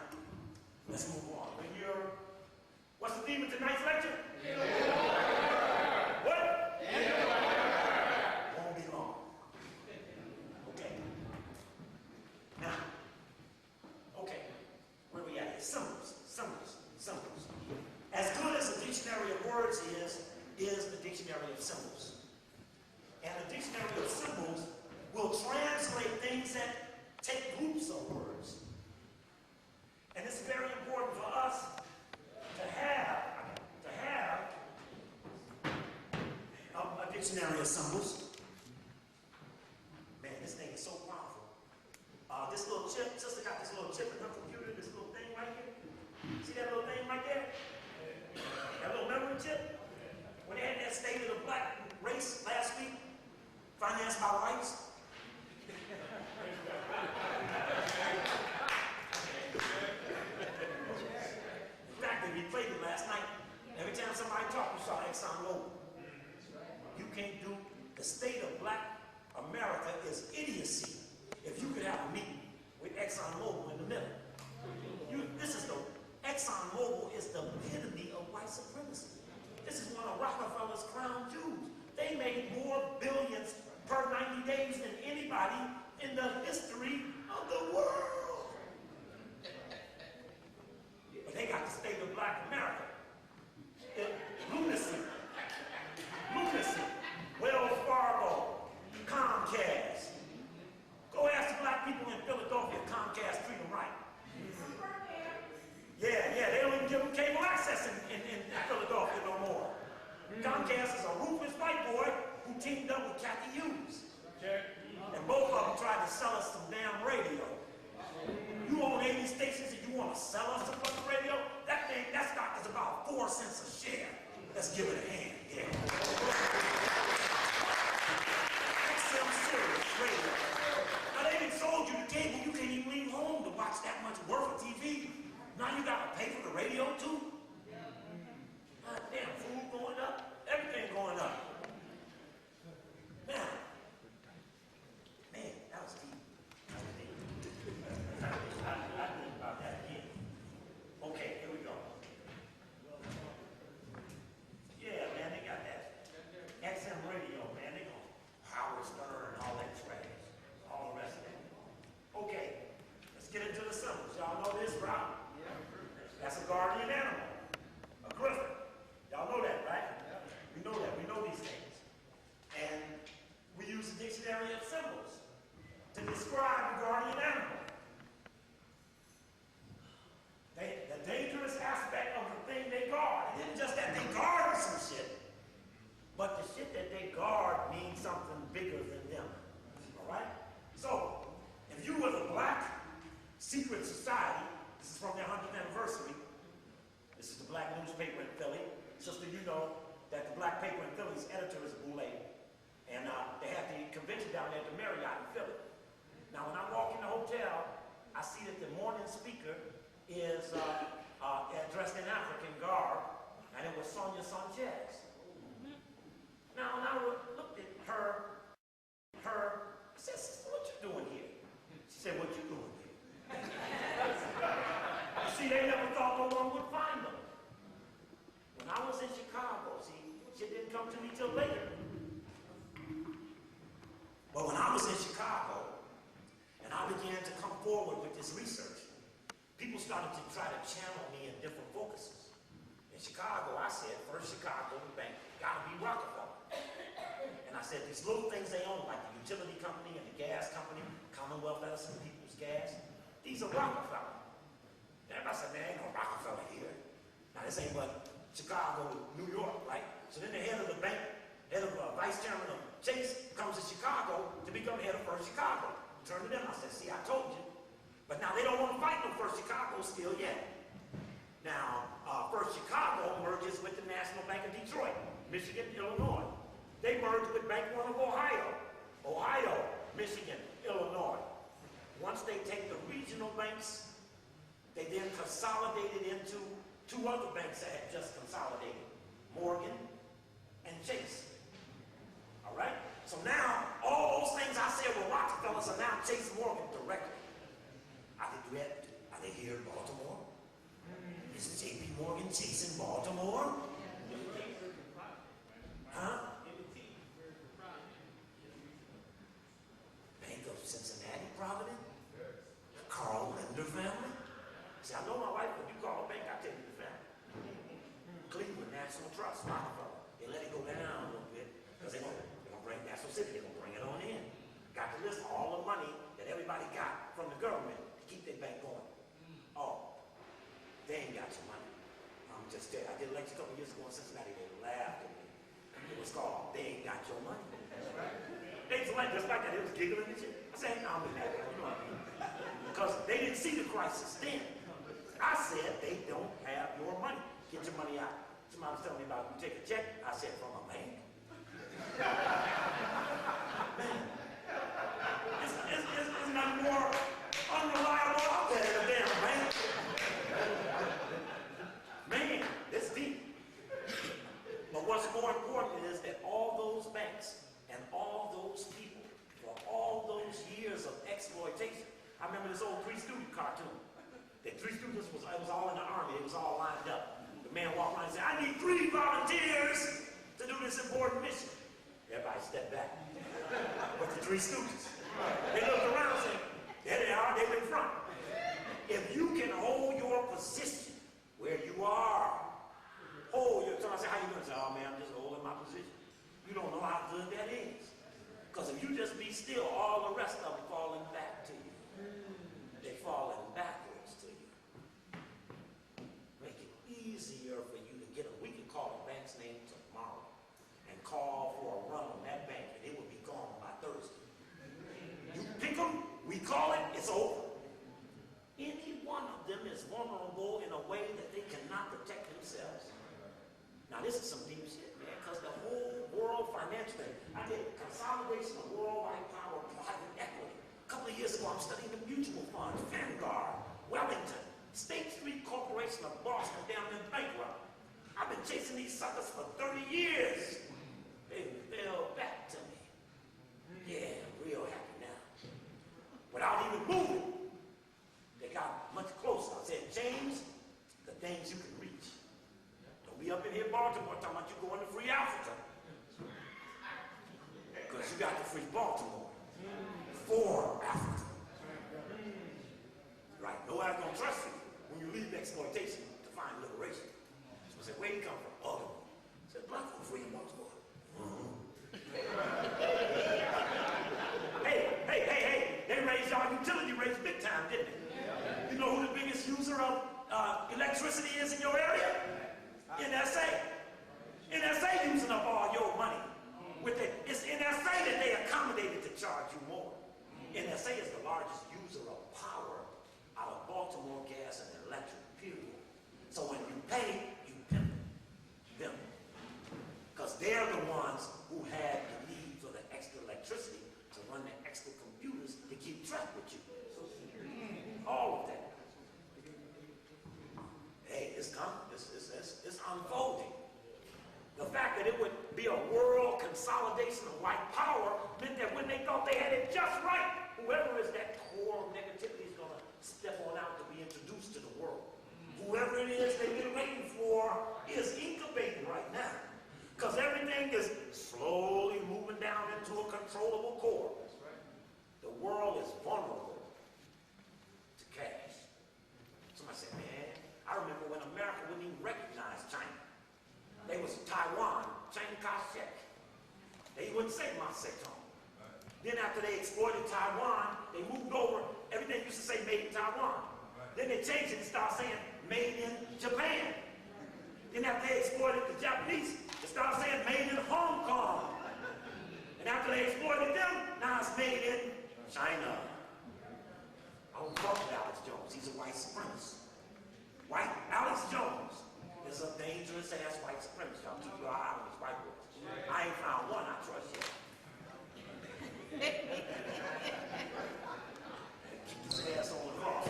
let's move on. What's the theme of tonight's lecture? What? Won't be long. Okay. Now, okay, where we at here? Symbols. As good as a dictionary of words is the dictionary of symbols. And a dictionary of symbols will translate things that take groups of words. And it's very important for us to have a dictionary of symbols. Man, this thing is so powerful. This little chip, sister got this little chip in her computer, this little thing right here. See that little thing right there? That little memory chip? When they had that state of the black race last week, financed by whites. In fact, they replayed it last night. Every time somebody talked, you saw Exxon Mobil. You can't do, the state of black America is idiocy. If you could have a meeting with Exxon Mobil in the middle. Exxon Mobil is the epitome of white supremacy. This is one of Rockefeller's crown jewels. They made more billions per 90 days than anybody in the history of the world. But they got the state of black America. Lunacy. Wells Fargo. Comcast. Go ask the black people in Philadelphia if Comcast treat them right. Yeah, they don't even give them cable access in Philadelphia no more. Comcast is a ruthless white boy who teamed up with Kathy Hughes. And both of them tried to sell us some damn radio. You own 80 stations and you want to sell us some fucking radio? That stock is about 4 cents a share. Let's give it a hand, yeah. XM Sirius radio. Now they done sold you the cable, you can't even leave home to watch that much worth of TV. Now you gotta pay for the radio too? God damn, food going up, everything going up. Man, that was deep. I think about that again. Okay, here we go. Yeah, man, they got that XM radio, man. They go Howard Stern, all that trash, all the rest of it. Okay, let's get into the symbols. Y'all know this, right? That's a guardian animal, a griffin. Y'all know that, right? We know that. We know these things. And we use the dictionary of symbols to describe the guardian animal. The dangerous aspect of the thing they guard. It isn't just that they guard some shit, but the shit that they guard means something bigger than them. All right? So, if you was a black secret society, this is from their 100th anniversary. This is the black newspaper in Philly. Sister, you know that the black paper in Philly's editor is Boulay. And they had the convention down there at the Marriott in Philly. Now, when I walk in the hotel, I see that the morning speaker is dressed in African garb, and it was Sonia Sanchez. Now, when I looked at her, I said, "Sister, what you doing here?" She said, "What you doing here?" See, they never thought no one would find them. When I was in Chicago, see, shit didn't come to me till later. But when I was in Chicago, and began to come forward with this research, people started to try to channel me in different focuses. In Chicago, I said, first Chicago bank, gotta be Rockefeller. And I said, these little things they own, like the utility company and the gas company, Commonwealth Edison, People's Gas, these are Rockefeller. And everybody said, man, ain't no Rockefeller here. Now, this ain't but Chicago, New York, right? So then the head of the bank, head of vice chairman of Chase, comes to Chicago to become head of First Chicago. Turned to them, I said, see, I told you. But now they don't want to fight no First Chicago still yet. Now, First Chicago merges with the National Bank of Detroit, Michigan, Illinois. They merged with Bank One of Ohio, Michigan, Illinois. Once they take the regional banks, they then consolidated into two other banks that had just consolidated, Morgan and Chase. All right? So now, all those things I said were Rockefellers are now Chase Morgan directly. Are they here in Baltimore? Is it J.P. Morgan Chase in Baltimore? Huh? Bank of Cincinnati, Providence? The Carl Linder family? See, I know my wife, when you call a bank, I tell you the family. Cleveland National Trust, Rockefeller. They let it go down a little bit because they're gonna bring National City, they're gonna bring it on in. Got to list all the money that everybody got from the government to keep their bank going. Oh, they ain't got your money. I'm just telling you, I did a lecture a couple years ago in Cincinnati, they laughed at me. It was called, they ain't got your money. They just like that, it was giggling and shit. I said, I don't do that, you know what I mean? Because they didn't see the crisis then. I said, they don't have your money. Get your money out. Somebody was telling me about, you take a check. I said, from a bank. Man, it's not more unreliable out there than a damn bank. Man, it's deep. But what's more important is that all those banks and all those people, for all those years of exploitation. I remember this old Three Stooges cartoon. The Three Stooges it was all in the army. It was all lined up. The man walked around and said, I need 3 volunteers to do this important mission. Everybody stepped back. But the Three Stooges, they looked around and said, there they are, they in front. If you can hold your position where you are, so I said, how you doing? I said, oh man, I'm just holding my position. You don't know how good that is. Because if you just be still, all the rest of them falling back to you. They're falling backwards to you. Make it easier for you to get them. We can call a bank's name tomorrow and call for a run on that bank, and it will be gone by Thursday. You pick them, we call it, it's over. Any one of them is vulnerable in a way that they cannot protect themselves. Now this is some deep shit, man, because the whole world financial thing, I did consolidation of worldwide power, private equity. A couple of years ago, I'm studying the mutual funds, Vanguard, Wellington, State Street Corporation of Boston, down in bankrupt. I've been chasing these suckers for 30 years. They fell back to me. Yeah, I'm real happy now. Without even moving, they got much closer. I said, James, the things you can reach. Don't be up in here, Baltimore, talking about you going to free Africa. Because you got to free Baltimore for Africa. Right? Nobody's going to trust you when you leave exploitation to find liberation. So I said, where you come from? Baltimore. I said, black folk free in Baltimore. Hey, they raised our utility rates big time, didn't they? You know who the biggest user of electricity is in your area? NSA. NSA using up all your money. It's NSA that they accommodated to charge you more. NSA is the largest user of power out of Baltimore gas and electric, period. So when you pay, you pimp them. Because they're the ones who had the need for the extra electricity to run the extra computers to keep track with you. All of that. Hey, it's coming. It's unfolding. The fact that it would be a world consolidation of white power meant that when they thought they had it just right, whoever is that core of negativity is going to step on out to be introduced to the world. Whoever it is they've been waiting for is incubating right now. Because everything is slowly moving down into a controllable core. The world is vulnerable They wouldn't say Maseton. Then after they exploited Taiwan, they moved over. Everything used to say made in Taiwan. Then they changed it and started saying made in Japan. Then after they exploited the Japanese, they started saying made in Hong Kong. And after they exploited them, now it's made in China. I don't fuck with Alex Jones. He's a white supremacist. White Alex Jones is a dangerous ass white supremacist. Y'all keep your eye on these white boys. I ain't found one I trust yet. Keep his ass on the cross.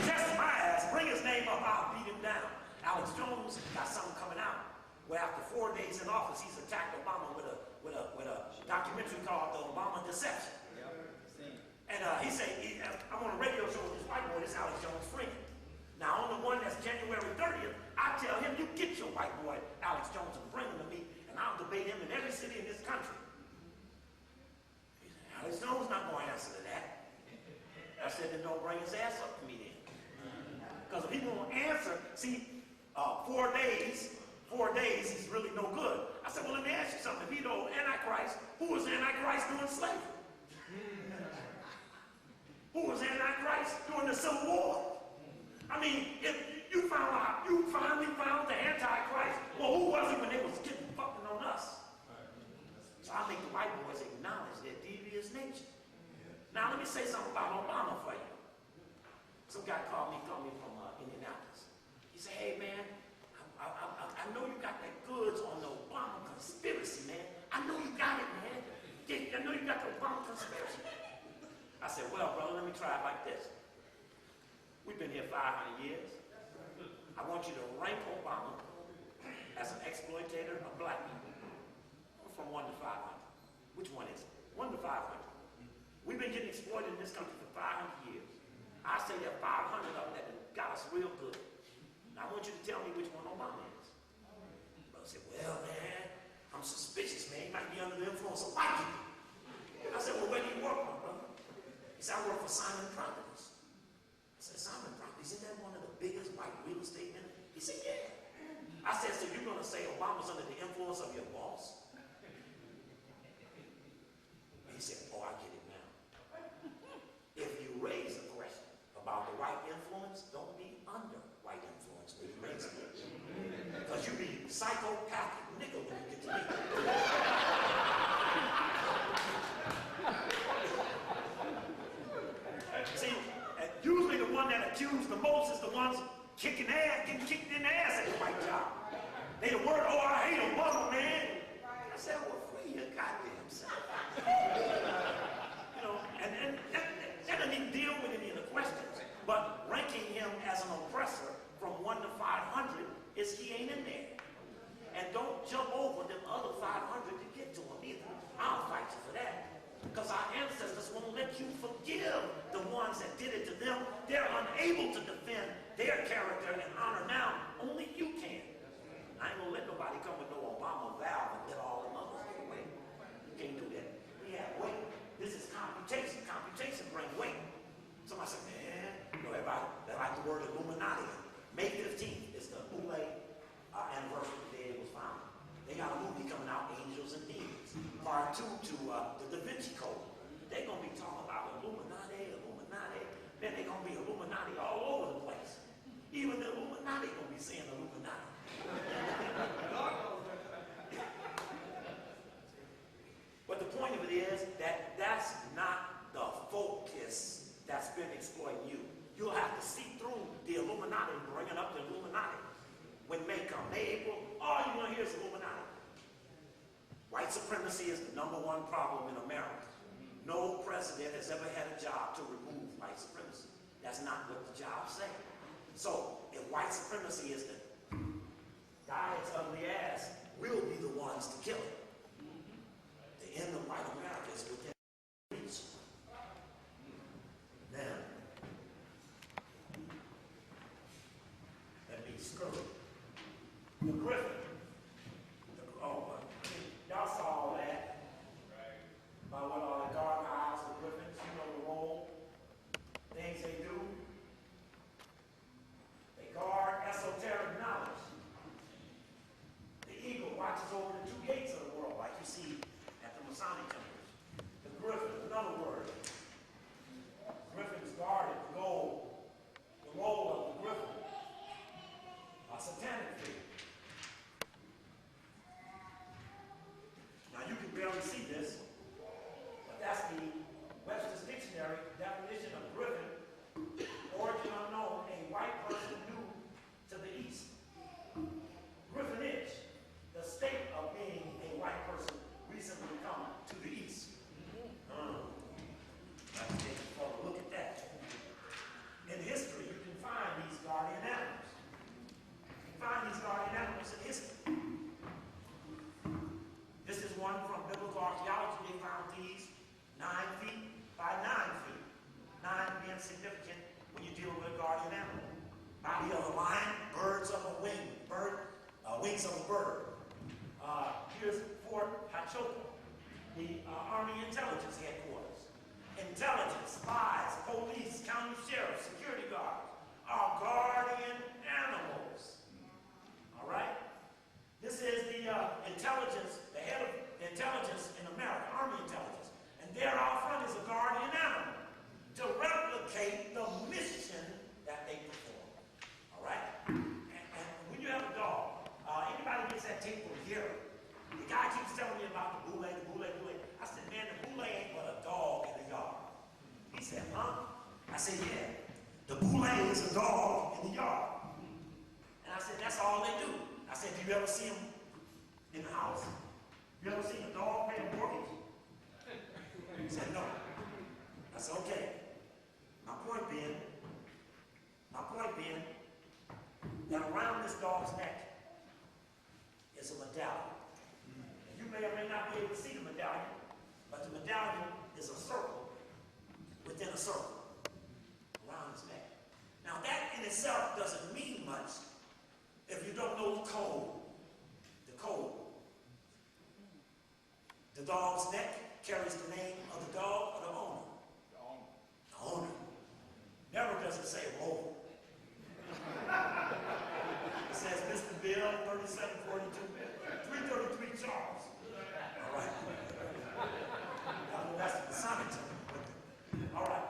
Test my ass. Bring his name up. I'll beat him down. Alex Jones got something coming out where after 4 days in office, he's attacked Obama with a documentary called The Obama Deception. And he said, I'm on a radio show with this white boy, this Alex Jones friend. Now on the one that's January 30th, I tell him, you get your white boy, Alex Jones, and bring him to me, and I'll debate him in every city in this country. He said, Alex Jones not going to answer to that. I said, then don't bring his ass up to me then. Because if he won't answer, see, 4 days, he's really no good. I said, well, let me ask you something. If he's the Antichrist, who was Antichrist during slavery? Who was Antichrist during the Civil War? I mean, if you finally found the Antichrist, well, who was he when they was getting fucking on us? So I think the white boys acknowledge their devious nature. Now, let me say something about Obama for you. Some guy called me from Indianapolis. He said, hey, man, I know you got that goods on the Obama conspiracy, man. I know you got it, man. I know you got the Obama conspiracy. I said, well, brother, let me try it like this. We've been here 500 years. I want you to rank Obama as an exploitator of black people from 1 to 500. Which one is it? 1 to 500. We've been getting exploited in this country for 500 years. I say there are 500 of them that got us real good. Now, I want you to tell me which one Obama is. Brother said, well, man, I'm suspicious, man. He might be under the influence of white people. I said, well, where do you work, my brother? He said, I work for Simon Properties. I said, Simon Properties, isn't that one of the biggest white real estate men? He said, yeah. I said, so you're going to say Obama's under the influence of your boss? And he said, oh, I get it now. If you raise a question about the white influence, don't be under white influence when you raise it. Because you be psychopathic nigga when you get to me. See, usually the one that accused the most is the ones getting kicked in the ass at the white job. They the word, oh, I hate Obama, man. I said, well, free your goddamn self. You know, and that doesn't even deal with any of the questions. But ranking him as an oppressor from 1 to 500 is he ain't in there. And don't jump over them other 500 to get to him either. I'll fight you for that. Because our ancestors won't let you forgive the ones that did it to them. They're unable to defend their character and honor now. Only you can. I ain't gonna let nobody come with no Obama vow and let all them others get away. You can't do that. We have weight. This is computation. Computation bring weight. Somebody said, man, you know, everybody, they like the word Illuminati. May 15th is the Boule anniversary of the day it was founded. They got a movie coming out, Angels and Demons. Part 2 to the Da Vinci Code. They're going to be talking about Illuminati. Then they're going to be Illuminati all over the place. Even the Illuminati going to be saying Illuminati. But the point of it is that that's not the focus that's been exploiting you. You'll have to see through the Illuminati and bring it up to Illuminati. When May come, May, April, all you want to hear is Illuminati. White supremacy is the #1 problem in America. No president has ever had a job to remove white supremacy. That's not what the job says. So, if white supremacy is the guy its ugly ass, we'll be the ones to kill it. The end of white America is within reach. Now, let me screw. The Griffin. Y'all saw all that. About what all the gargoyles, the griffins, you know, the role, things they do. They guard esoteric knowledge. The eagle watches over the 2 gates of the world, like you see rarely see this, but that's the Webster's Dictionary definition of griffin. Origin unknown, a white person new to the east. Griffinage, the state of being a white person recently come to the east. Let's take a further look at that. In history, you can find these guardian animals. You can find these guardian animals in history. This is one from biblical archaeology. They found these 9 feet by 9 feet. 9 being significant when you deal with a guardian animal. Body of a lion, birds of a wing, wings of a bird. Here's Fort Huachoco, the Army Intelligence Headquarters. Intelligence, spies, police, county sheriffs, security guards are guardian animals. All right? This is the intelligence, the head of intelligence in America, Army Intelligence. And there out front is a guardian animal to replicate the mission that they perform. All right? And when you have a dog, anybody gets that tape from here, the guy keeps telling me about the boule. I said, man, the boule ain't but a dog in the yard. He said, huh? I said, yeah. The boule is a dog in the yard. And I said, that's all they do. I said, do you ever see them in the house? You ever seen a dog pay a mortgage? He said, no. I said, okay. My point being that around this dog's neck is a medallion. And you may or may not be able to see the medallion, but the medallion is a circle within a circle around his neck. Now that in itself doesn't mean much if you don't know the code. The code. The dog's neck carries the name of the dog or the owner. The owner. Never does it say Rover. It says Mr. Bill, 3742, 333 Charles. All right. That's the sonnet. All right.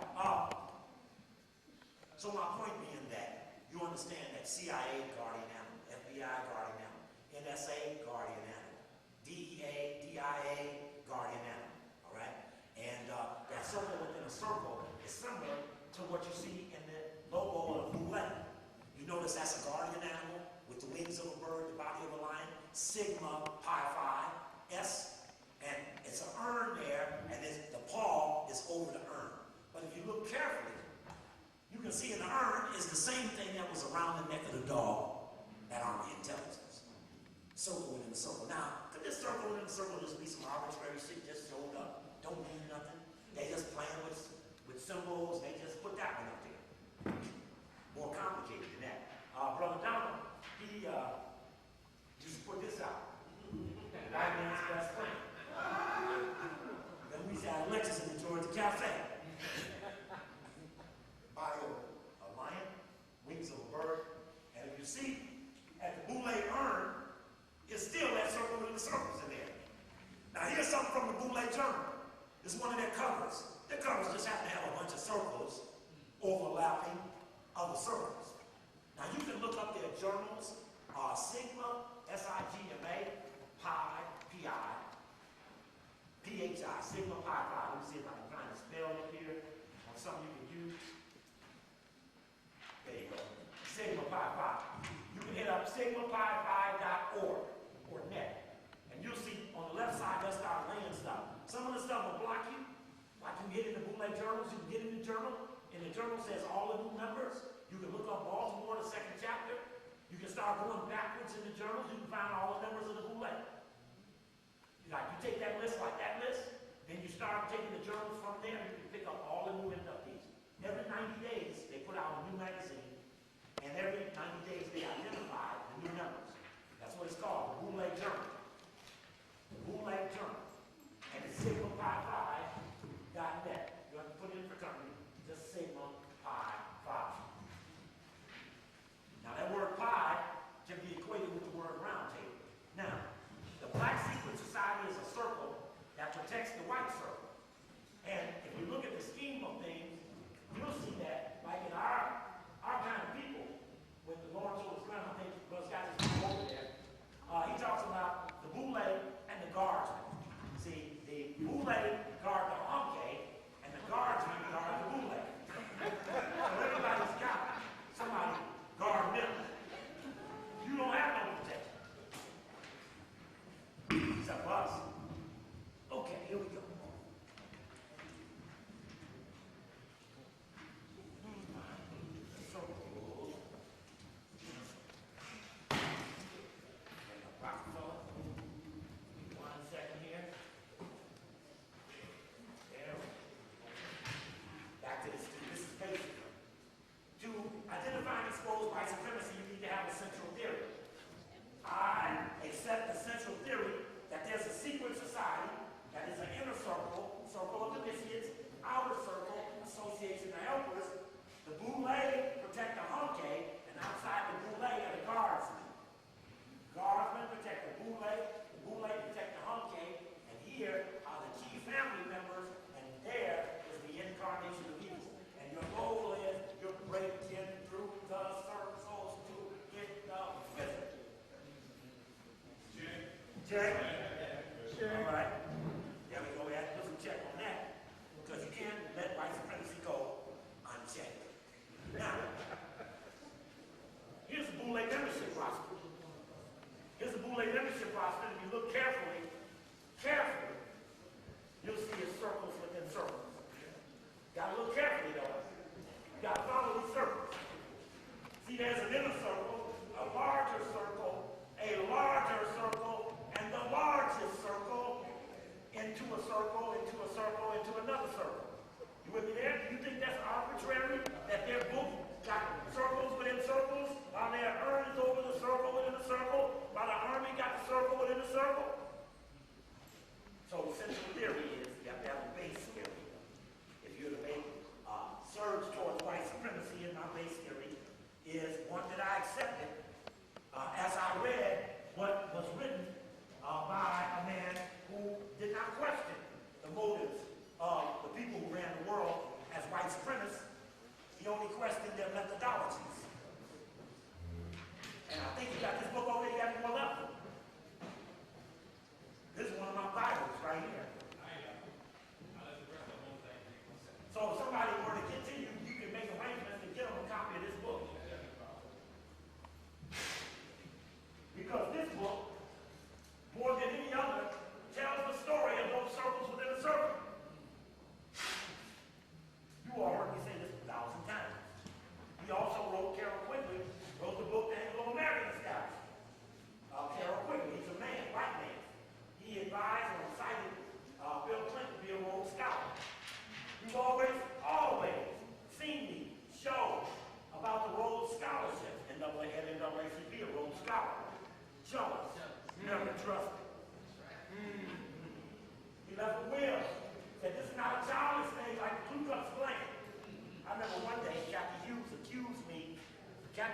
So my point being that you understand that CIA guardian animal, FBI guardian animal, NSA guardian animal, DEA, DIA guardian animal. All right. And that circle within a circle is similar to what you see in the logo of boule. You notice that's a guardian animal with the wings of a bird, the body of a lion, Sigma Pi Phi, S, and it's an urn there, and the paw is over the urn. But if you look carefully, you can see in the urn is the same thing that was around the neck of the dog, that Army Intelligence. Circle within the circle. Now, could this circle within the circle just be some arbitrary shit just showed up? Don't mean nothing. They just playing with symbols. They just put that one up there. More complicated than that. Brother Donald, he just put this out. White man's best friend. Then we had lectures in the Georgia Cafe. Body of a lion, wings of a bird, and if you see at the boule urn, it's still that circle with the circles in there. Now here's something from the boule journal. It's one of their covers. Their covers just happen to have a bunch of circles overlapping other circles. Now you can look up their journals, Sigma, S-I-G-M-A, Pi, P-I, P-H-I, Sigma Pi Phi. Let me see if I can find a spell up here or something you can use. There you go. Sigma Pi Phi. You can hit up sigmapiphi.org or net. And you'll see on the left side, they'll start laying stuff. Some of the stuff will block you. Like you can get in the boule journals, you can get in the journal, and the journal says all the new members. You can look up Baltimore, the second chapter. You can start going backwards in the journals. You can find all the members of the boule. Like you take that list like that list, then you start taking the journals from there, and you can pick up all the new inductees. Every 90 days, they put out a new magazine, and every 90 days, they identify the new members. That's what it's called, the Boule Journal. The Boule Journal. And it's sigmapiphi.net. You have to put it in fraternity, just Sigma Pi Phi. Now that word pi can be equated with the word round table. Now, the Black Secret Society is a circle that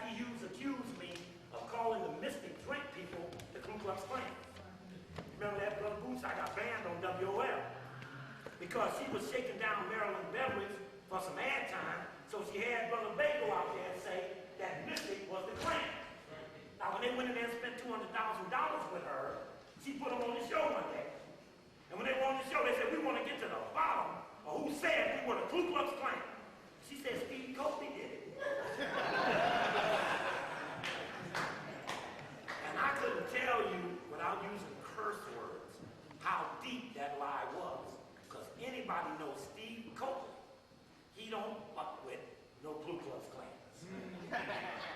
Jackie Hughes accused me of calling the Mystic Drink people the Ku Klux Klan. Remember that, Brother Boots? I got banned on WOL because she was shaking down Maryland Beverage for some ad time, so she had Brother Bay go out there and say that Mystic was the Klan. Now, when they went in there and spent $200,000 with her, she put them on the show one day. And when they were on the show, they said, we want to get to the bottom of who said we were the Ku Klux Klan. She said, Steve Kobe did it. And I couldn't tell you, without using curse words, how deep that lie was. Because anybody knows Steve Kobe. He don't fuck with no Ku Klux Klans.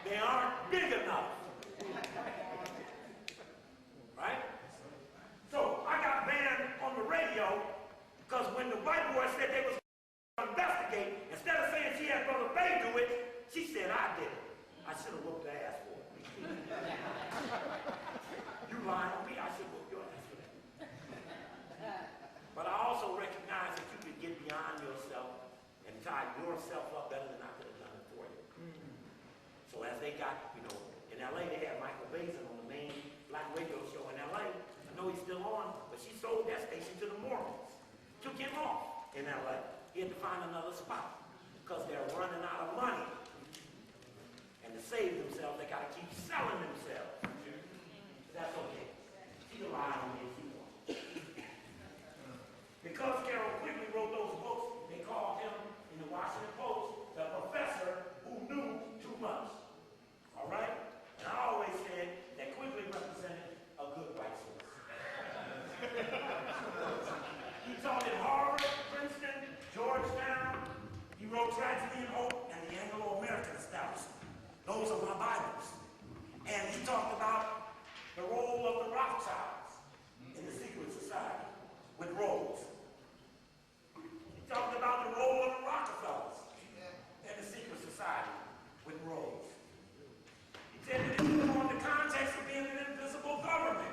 They aren't big enough. Right? So I got banned on the radio because when the white boy said they was going to investigate, instead of saying she had Brother Bay do it, she said I did it. I should have whooped her ass for it. You lying on me, I should whoop your ass for that. But I also recognize that you can get beyond yourself and tie yourself up better than I could have done it for you. So as they got, in LA they had Michael Basin on the main black radio show in LA. I know he's still on, but she sold that station to the Mormons. Took him off in LA. He had to find another spot because they're running out of money. And to save themselves, they got to keep selling themselves. That's okay. She can lie on me if she wants. Because Carol Quigley wrote those books, they called him in the Washington Post the professor who knew too much. All right? And I always said that Quigley represented a good white source. He taught at Harvard, Princeton, Georgetown. He wrote Tragedy and Hope and the Anglo-American Establishment. Those are my Bibles. And he talked about the role of the Rothschilds in the secret society with Rhodes. He talked about the role of the Rockefellers in the secret society with Rhodes. He said that it was on the context of being an invisible government.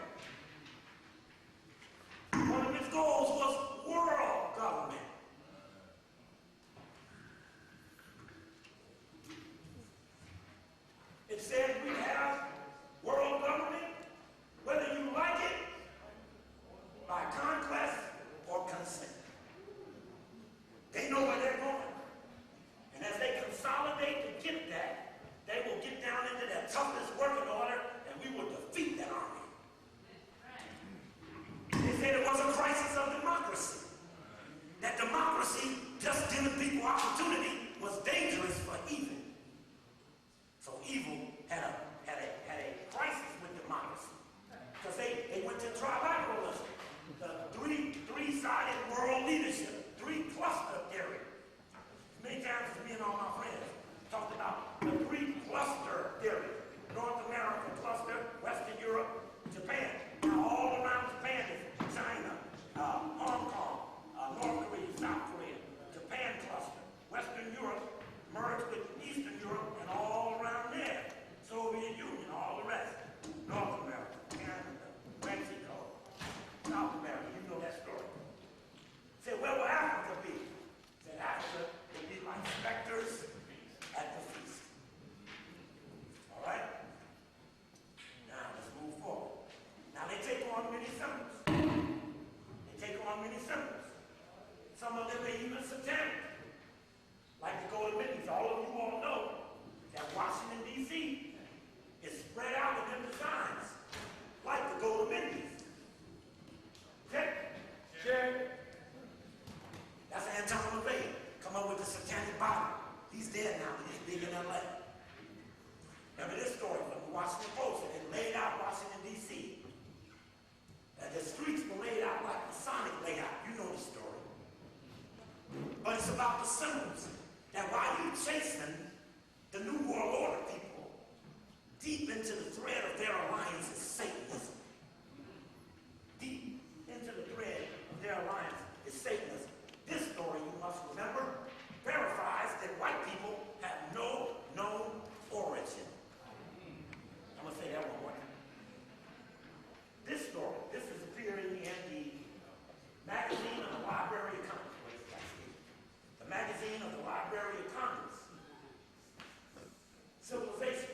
One of his goals was world government. It said we have world government, whether you like it, by conquest or consent. They know where they're going. And as they consolidate to get that, they will get down into their toughest working order and we will defeat that army. They said it was a crisis of democracy. That democracy, just giving people opportunity, was dangerous for evil. So evil had a crisis with democracy. Because they went to tribalism, the three-sided world leadership, three-cluster theory. Many times me and all my friends talked about the three-cluster theory. North America cluster, Western Europe, Japan. Now all around Japan is China, Hong Kong, North Korea, South Korea, Japan cluster, Western Europe merged with Eastern Europe and all around there. Soviet Union, all the rest. North America, Canada, Mexico, South America, you know that story. Said, where will Africa be? Said, Africa will be like specters at the feast. All right? Now, let's move forward. Now, they take on many symbols. They take on many symbols. Some of them are even satanic. Like the golden mittens. All of you all know that Washington, D.C. is spread out in them designs. Like the golden mittens. Check. Check. That's Anton LaVey. Come up with the satanic Bible. He's dead now. He's big in L.A. Remember this story from the Washington Post. It laid out Washington, D.C. And the streets were laid out like Masonic layout. You know the story. But it's about the symbols. That while you chasing the New World Order people, deep into the thread of their alliance is Satanism. Deep into the thread of their alliance is Satanism. This story, you must remember, verifies that white people have no known origin. I'm going to say that one more time. This story, this is appearing in the magazine of the Library of Congress. The magazine of the Library of Congress. Civilization.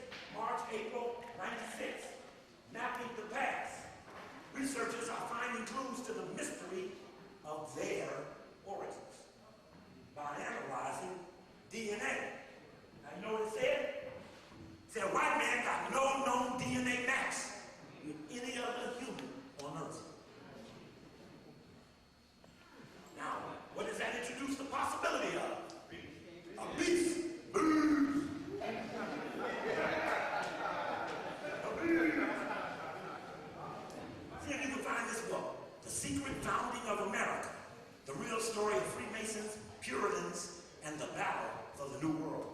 real story of Freemasons, Puritans, and the battle for the New World.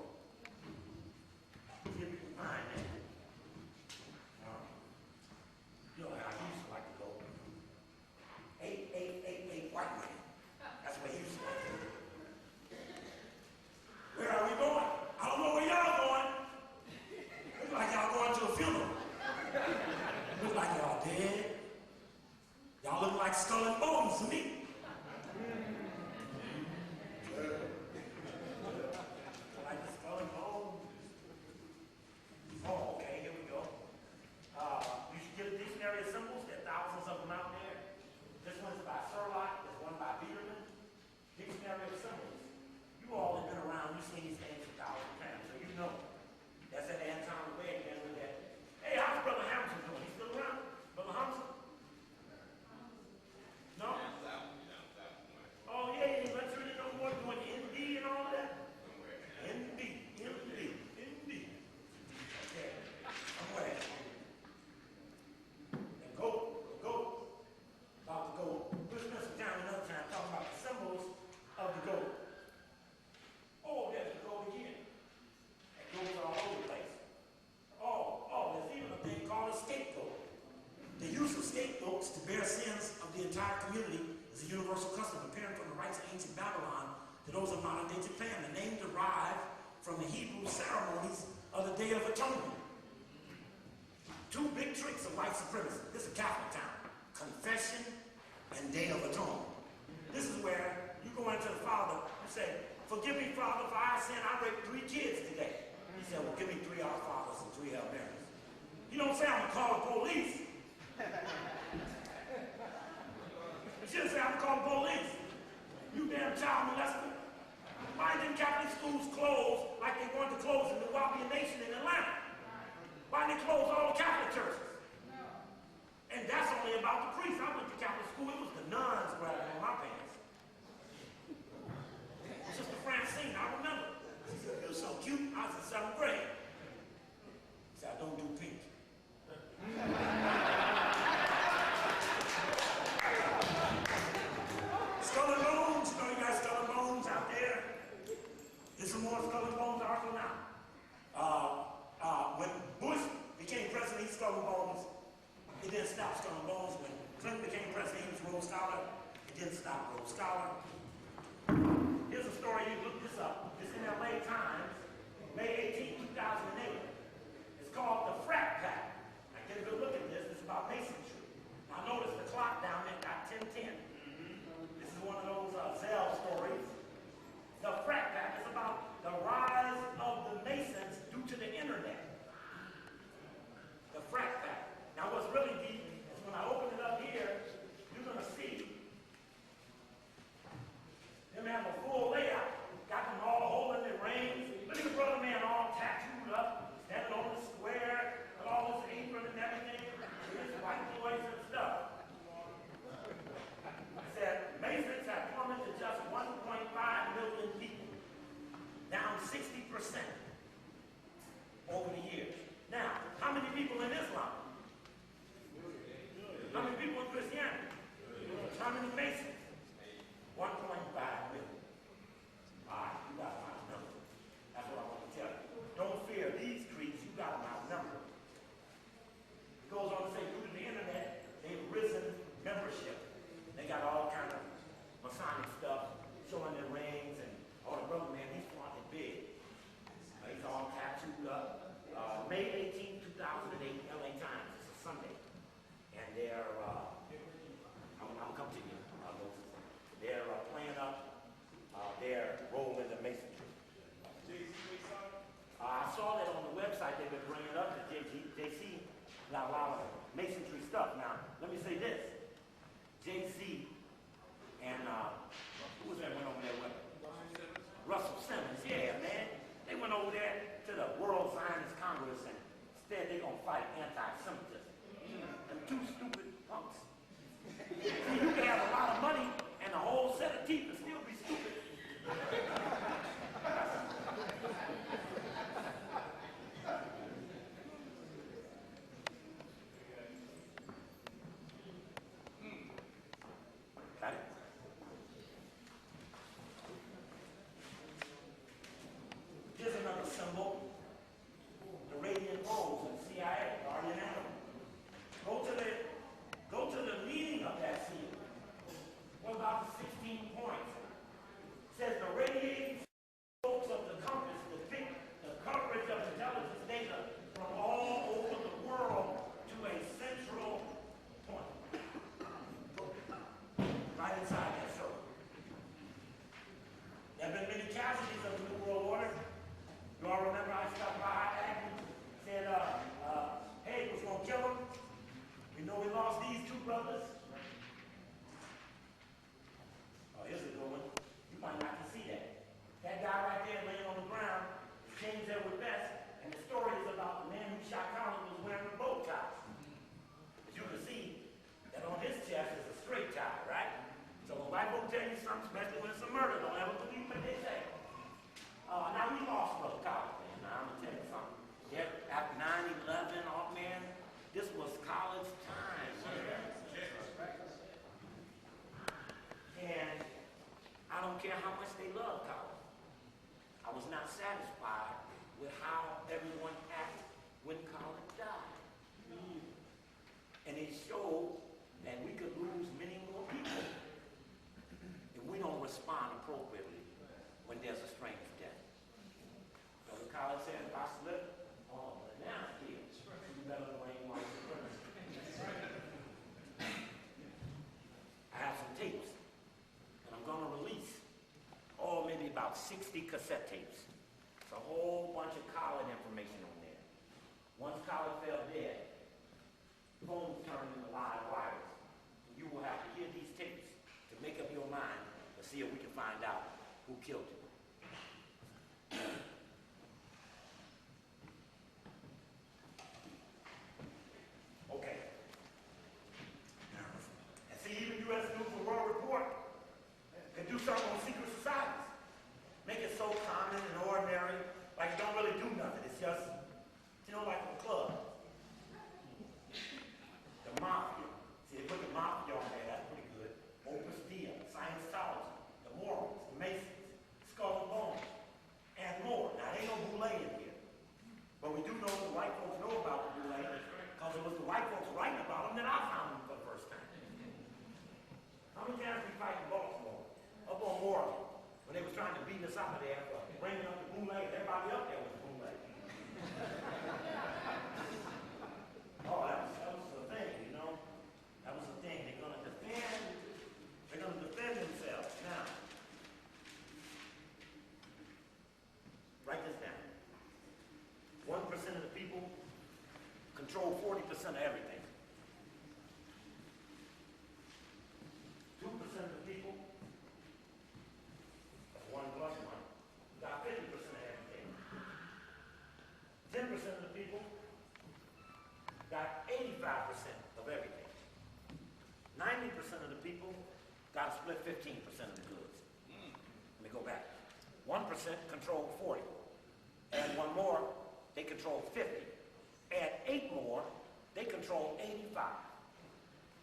Keep in mind that. You know how he used to like to go. 8 white man. That's where he used to like to go. Where are we going? I don't know where y'all going. Look like y'all going to a funeral. Look like y'all dead. Y'all look like skull and bones to me. Like the skull and bones. Oh, okay, here we go. You should get a dictionary of symbols. There are thousands of them out there. This one's by Sherlock. There's one by Biederman. Dictionary of symbols. You all have been around. You've seen these things 1,000 times, so you know. That's at Anton Way again with that. Hey, how's Brother Hamilton doing? He's still around? Brother Hamilton? No? Oh, yeah, he went through the no more doing ND and all of that? ND. Okay. I'm glad. And goat. About the goat. We'll spend some time another time talking about the symbols of the goat. Oh, there's the goat again. That goes all over the place. Oh, there's even a thing called a scapegoat. The use of scapegoats to bear sins of the entire community is a universal custom apparent from the rites of ancient Babylon to those of modern-day Japan. The name derived from the Hebrew ceremonies of the Day of Atonement. Two big tricks of white supremacy. This is a Catholic town. Confession and Day of Atonement. This is where you go into the Father and say, forgive me, Father, for I sin. I raped 3 kids today. He said, well, give me 3 Our Fathers and 3 Hail Marys. You don't say, I'm going to call the police. You shouldn't say, I'm going to call the police. You damn child molester. Why didn't Catholic schools close like they wanted to close in the Wabian Nation in Atlanta? Why didn't they close all the Catholic churches? And that's only about the priests. I went to Catholic school. It was the nuns grabbing on my pants. Sister Francine, I remember. She said, you're so cute. I was in 7th grade. She said, I don't do pink. Skull and bones. You know you got skull and bones out there. There's some more skull and bones article now. When Bush became president, he skull and bones. It didn't stop skull and bones. When Clinton became president, he was Rhodes Scholar. It didn't stop Rhodes Scholar. Here's a story, you look this up. It's in LA Times, May 18, 2008. It's called The Frat Pack. Now get a good look at this. It's about masonry. Now notice the clock down there got 10:10. This is one of those Zell stories. The Frat Pack is about the rise of the Masons due to the internet. The Frat Pack. Now what's really deep is when I open it up here, you're going to see them have a full layout. Got them all holding their reins. Look at the brother man all tattooed up, standing on the square, with all his apron and everything, with his white boys and stuff. I said, Masons have plummeted to just 1.5 million people, down 60% over the years. Now, how many people in Islam? How many people in Christianity? How many Masons? 1.5 million. All right, you got them outnumbered. That's what I want to tell you. Don't fear these creeds, you got them outnumbered. It goes on to say, due to the internet, they've risen membership. They got all kind of Masonic stuff, showing their rings, and the brother man, he's flaunting big. He's all tattooed up. May 18, 2008, LA Times. It's a Sunday. And they're, I'm going to come to you. Those something, especially when it's a murder. Don't ever believe what they say. Now we lost Brother College, man. Now I'm gonna tell you something. Yeah, after 9/11, oh man, this was college time, man. And I don't care how much they love college. I was not satisfied with how everyone acted when college died. And it showed that we could lose many more people if we don't respond appropriately when there's a strange death. So the college said, if I slip, oh, but now here, you better blame white supremacy. I have some tapes, and I'm going to release, maybe about 60 cassette tapes. It's a whole bunch of college information on there. Once college fell dead, phones turned into live wires. You will have to hear these tapes to make up your mind to see if we can find out who killed it. Okay. And see, even U.S. News and World Report can do something on secret societies. Make it so common and ordinary, like you don't really do nothing. It's just, like a club. The mafia. See, they put the mafia on there. That's pretty good. Opus Dei, Scientology, the Mormons, the Masons, Skull and Bones, and more. Now, there ain't no boule in here. But we do know the white folks know about the boule because it was the white folks writing about them that I found them for the first time. How many times we fight in Baltimore, up on Morgan, when they was trying to beat us out of there for bringing up the boule, everybody up there was boule. Oh, that was the thing, That was the thing. They're going to defend themselves. Now, write this down. 1% of the people control 40% of everything. 2% of the people, that's 1 plus 1, got 50% of everything. 10% of the people got 85% of everything. 90% of the people got to split 15% of the goods. Let me go back. 1% control 40. Add 1 more, they control 50. Add 8 more, they control 85.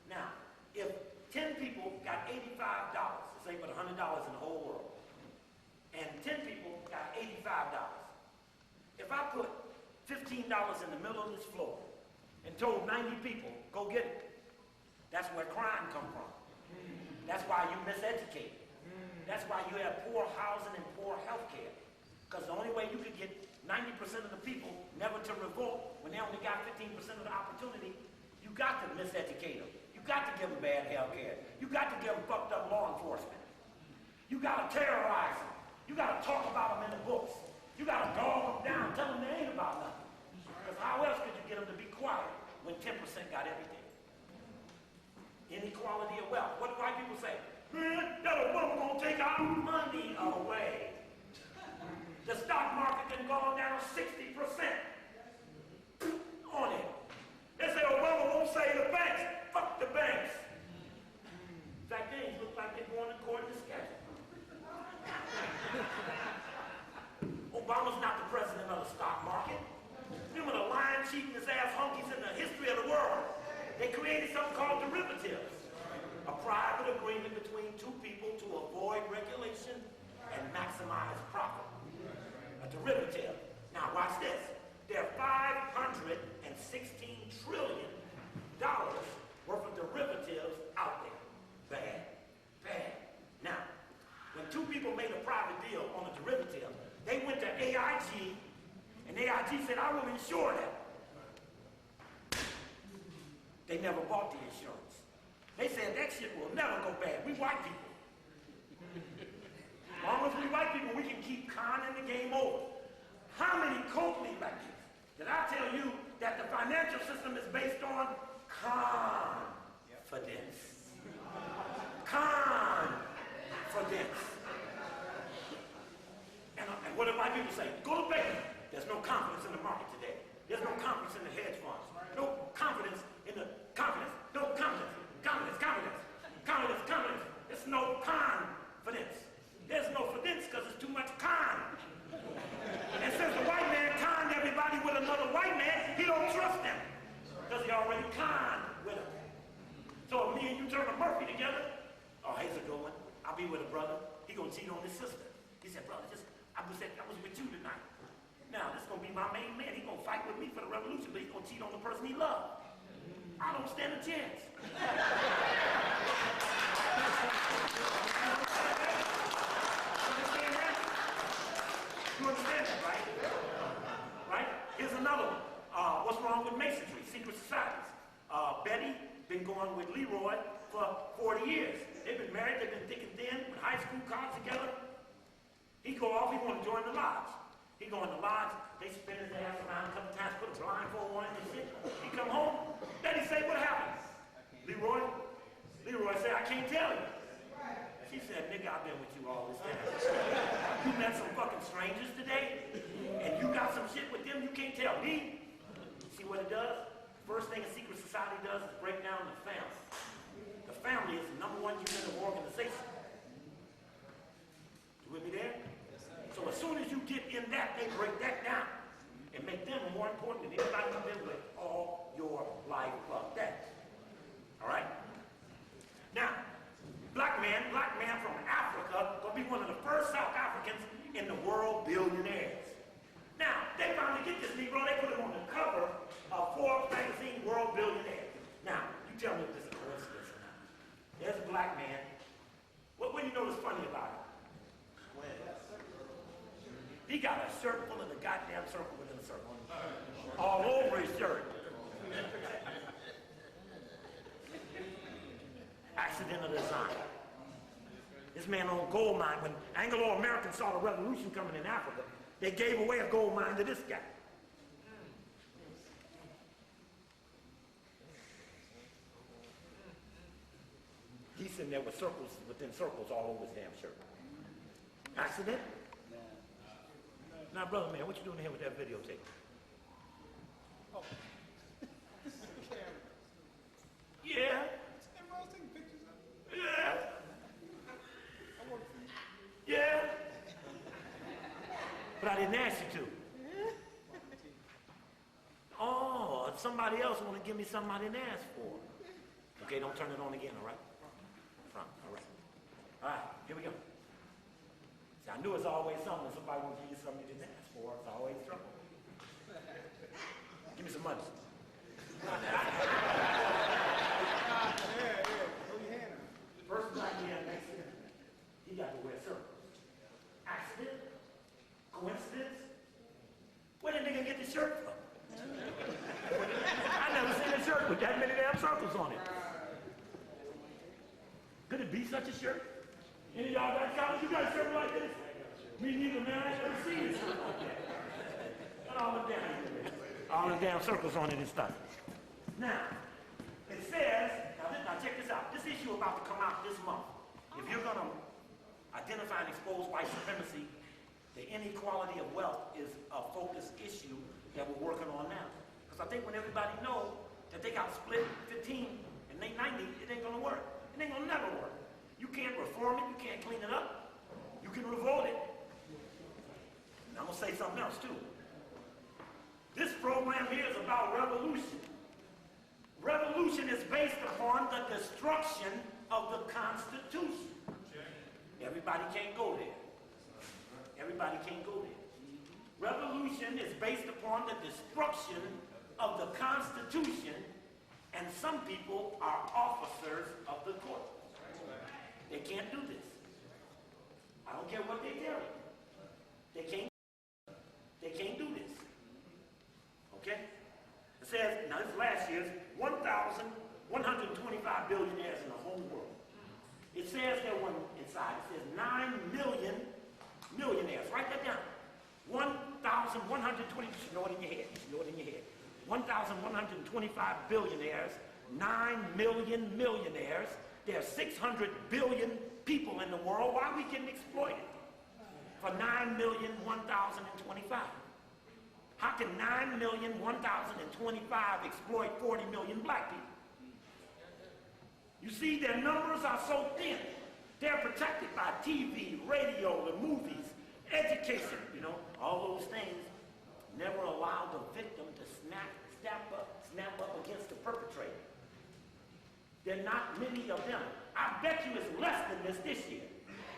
Now, if 10 people got $85, let's say but $100 in the whole world, and 10 people got $85, if I put $15 in the middle of this floor and told 90 people, go get it. That's where crime come from. That's why you miseducate. That's why you have poor housing and poor health care. Because the only way you could get 90% of the people never to revolt when they only got 15% of the opportunity, you got to miseducate them. You got to give them bad health care. You got to give them fucked up law enforcement. You got to terrorize them. You got to talk about them in the books. You got to dog them down, tell them they ain't about nothing. Because how else could you get them to be quiet when 10% got everything? Inequality of wealth. What do white people say? Man, that woman gonna take our money away. The stock market can go down 60% on it. They say Obama won't save the banks. Fuck the banks. In fact, things look like they're going according to schedule. Obama's not the president of the stock market. Them are the lying, cheating, ass honkies in the history of the world. They created something called derivatives, a private agreement between 2 people to avoid regulation and maximize profit. A derivative. Now watch this. There are $516 trillion worth of derivatives out there. Bad. Now, when 2 people made a private deal on a derivative, they went to AIG, and AIG said, I will insure that. They never bought the insurance. They said that shit will never go bad. We white people. As long as we white people, we can keep conning the game over. How many Coakley lectures did I tell you that the financial system is based on confidence? Confidence. And what do white people say? Go to bed. There's no confidence in the market today. There's no confidence in the hedge funds. No confidence in the confidence. No confidence. Confidence. There's no confidence. be with a brother, he gonna cheat on his sister. He said, brother, I was with you tonight. Now, this gonna be my main man. He gonna fight with me for the revolution, but he gonna cheat on the person he loves. I don't stand a chance. You understand that, right? Right? Here's another one. What's wrong with masonry, secret societies? Betty been going with Leroy for 40 years. They've been married, they've been thick and thin, with high school college together. He go off, he want to join the lodge. He go in the lodge, they spin his ass around a couple times, put a blindfold on him and shit. He come home, Betty say, what happened? Leroy said, I can't tell you. She said, nigga, I've been with you all this time. You met some fucking strangers today, and you got some shit with them you can't tell me. See what it does? First thing a secret society does is break down the family. The family is the number one unit of organization. You with me there? So as soon as you get in that, they break that down and make them more important than anybody you've been with all your life of that. All right? Now, black man from Africa will be one of the first South Africans in the world billionaires. Now, they finally get this Negro, they put him on the cover of Forbes magazine World Billionaire. Now, you tell me if this is a coincidence or not. There's a black man. What do you know that's funny about it? He got a shirt full of the goddamn circle within a circle. All over his shirt. Accidental design. This man owned gold mine. When Anglo-Americans saw the revolution coming in Africa, they gave away a gold mine to this guy. He's sitting there with circles within circles all over his damn shirt. Accident? Now, brother man, what you doing here with that videotape? Oh. Yeah. Taking pictures of it. Yeah. I work for you. Yeah. But I didn't ask you to. Oh, somebody else want to give me something I didn't ask for. Okay, don't turn it on again, all right? All right. All right, here we go. See, I knew it's always something. When somebody wants to give you something you didn't ask for, it's always trouble. Give me some money. Yeah. Throw your hand up. First black man next to him, he got to wear circles. Accident? Coincidence? Where did nigga get the shirt from? I never seen a shirt with that many damn circles on it. Could it be such a shirt? Any of y'all got college? You got a shirt like this? Me neither, man. I ain't never seen a shirt like that. Got all the damn circles on it and stuff. Now, it says, now check this out. This issue about to come out this month. If you're going to identify and expose white supremacy, the inequality of wealth is a focused issue that we're working on now. Because I think when everybody knows that they got split 15 and they 90, it ain't going to work. It ain't going to never work. You can't reform it. You can't clean it up. You can revolt it. And I'm going to say something else, too. This program here is about revolution. Revolution is based upon the destruction of the Constitution. Everybody can't go there. Everybody can't go there. Revolution is based upon the destruction of the Constitution, and some people are officers of the court. They can't do this. I don't care what they tell you. They can't do this. Okay? It says, now this is last year's 1,125 billionaires in the whole world. It says there one inside, it says 9 million millionaires. Write that down. 1,120, you should know it in your head. You should know it in your head. 1,125 billionaires, 9 million millionaires. There's 600 billion people in the world. Why are we getting exploited? For 9,000,1,025. How can 9,000,1,025 exploit 40 million black people? You see, their numbers are so thin. They're protected by TV, radio, the movies, education, all those things never allow the victim to snap up against the perpetrator. There are not many of them. I bet you it's less than this year.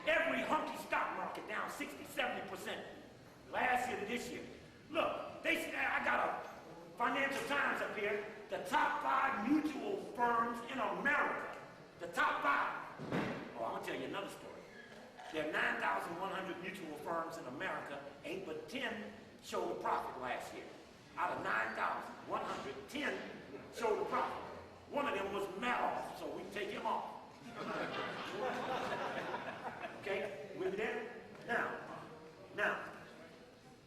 Every hunky stock market down 60, 70% last year to this year. Look, I got a Financial Times up here, the top 5 mutual firms in America. The top 5. Oh, I'm going to tell you another story. There are 9,100 mutual firms in America, 8 but 10 showed a profit last year. Out of 9,110 showed a profit. One of them was Madoff, so we take him off. Okay, with there? Now,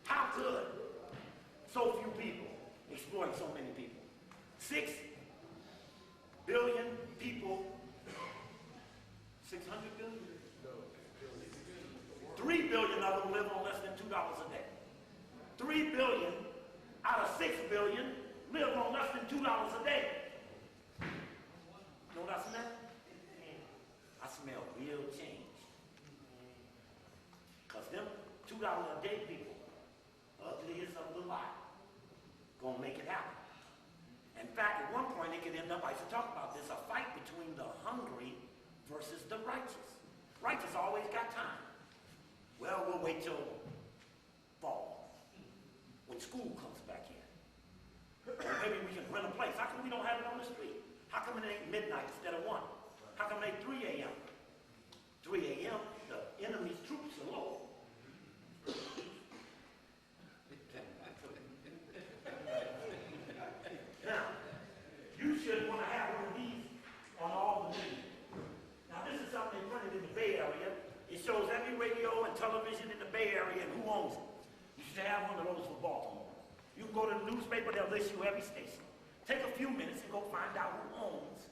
how could so few people exploit so many people? 6 billion people, 600 billion? 3 billion of them live on less than $2 a day. 3 billion out of 6 billion live on less than $2 a day. You know what I smell? I smell real change. Because them $2 a day people, ugly as of the lot, gonna make it happen. In fact, at one point it could end up, I used to talk about this, a fight between the hungry versus the righteous. Righteous always got time. Well, we'll wait till fall, when school comes back in. Or maybe we can rent a place. How come we don't have it on the street? How come it ain't midnight instead of 1? How come it ain't 3 a.m.? 3 a.m., the enemy's troops are low. Now, you should want to have one of these on all the news. Now, this is something they printed in the Bay Area. It shows every radio and television in the Bay Area and who owns it. You should have one of those for Baltimore. You can go to the newspaper, they'll list you every station. Take a few minutes and go find out who owns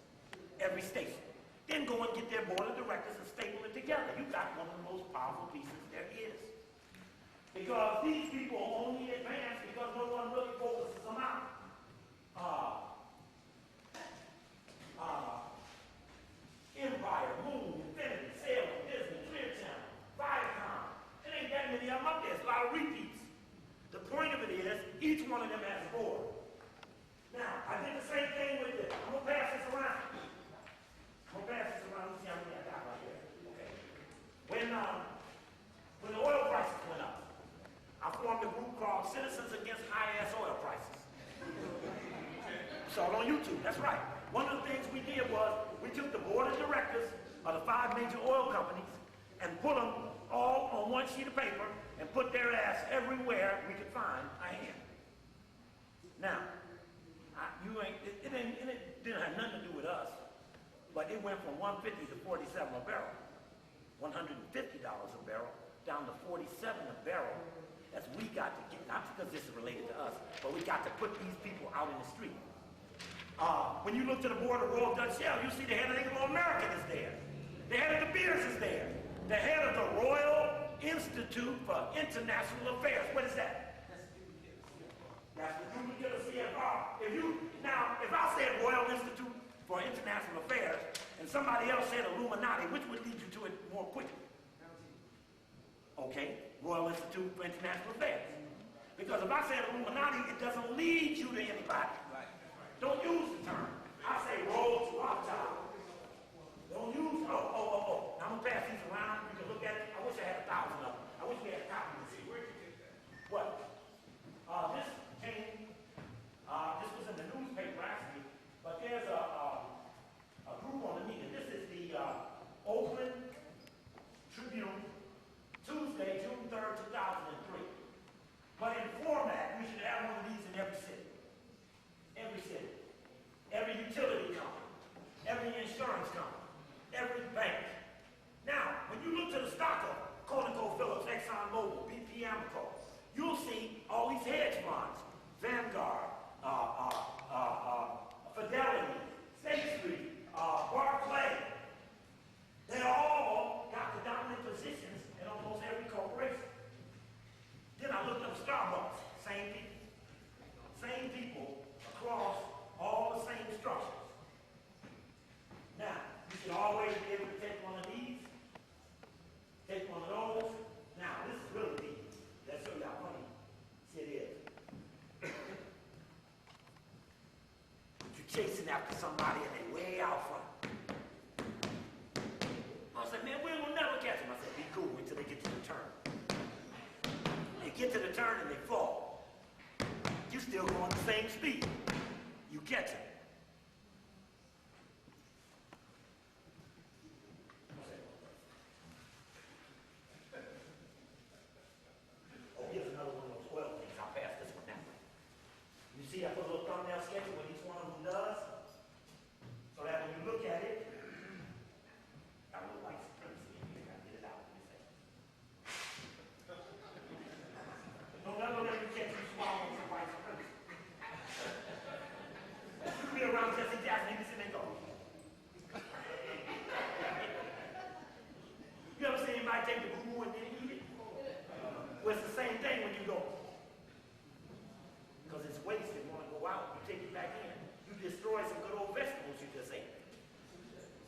every station. Then go and get their board of directors and staple it together. You got one of the most powerful pieces there is. Because these people only advance because no one really focuses them out. Empire, Moon, Infinity, Salem, Disney, Clear Channel, Viacom. It ain't that many of them up there. It's a lot of repeats. The point of it is, each one of them has a board. Now, I did the same thing with this. I'm going to pass this around. Let's see how many I got right here. Okay. When the oil prices went up, I formed a group called Citizens Against High-Ass Oil Prices. Saw it on YouTube, that's right. One of the things we did was, we took the board of directors of the 5 major oil companies and put them all on one sheet of paper and put their ass everywhere we could find a hand. Now, it didn't have nothing to do with us, but it went from $150 to $47 a barrel, $150 a barrel, down to $47 a barrel. As we got to get, not because this is related to us, but we got to put these people out in the street. When you look to the board of Royal Dutch Shell, you see the head of Anglo-American is there. The head of the Beers is there. The head of the Royal Institute for International Affairs. What is that? That's the duplicate of CFR. If I said Royal Institute for International Affairs and somebody else said Illuminati, which would lead you to it more quickly? Okay, Royal Institute for International Affairs. Because if I said Illuminati, it doesn't lead you to anybody. Don't use the term. I say Rhodes Rothschild. Don't use, Now I'm going to pass these around. You can look at it. I wish I had 1,000 of them. I wish we had a copy to see. Where'd you get that? What? This was in the newspaper actually, but there's a group on the meeting. This is the Oakland Tribune, Tuesday, June 3rd, 2003. But in format, we should have one of these in every city. Every city. Every utility company. Every insurance company. Every bank. Now, when you look to the stock of ConocoPhillips, ExxonMobil, BP Amoco, you'll see all these hedge funds. Vanguard, Fidelity, State Street, Barclay. They all got the dominant positions in almost every corporation. Then I looked up Starbucks, same people. Same people across all the same structures. Now, you should always be able to take one of these, take one of those. Now, this is really deep. Let's show you how funny shit is. You're chasing after somebody and they way out front. I said, man, we will never catch him. I said, get to the turn and they fall. You still going the same speed. You catch it. Oh, here's another one of those oil things. I'll pass this one down. You see I put a little thumbnail sketch of what each one of them does? So that when you look at it, got a little white supremacy in here. Gotta get it out. Let me say. No, none of them you catch you swallowing some white supremacy. You can be around Jesse Jackson, you can see they go. You ever seen anybody take the boo-boo and then eat it? Well, it's the same thing when you go. Because it's waste, it want to go out, you take it back in. You destroy some good old vegetables you just ate.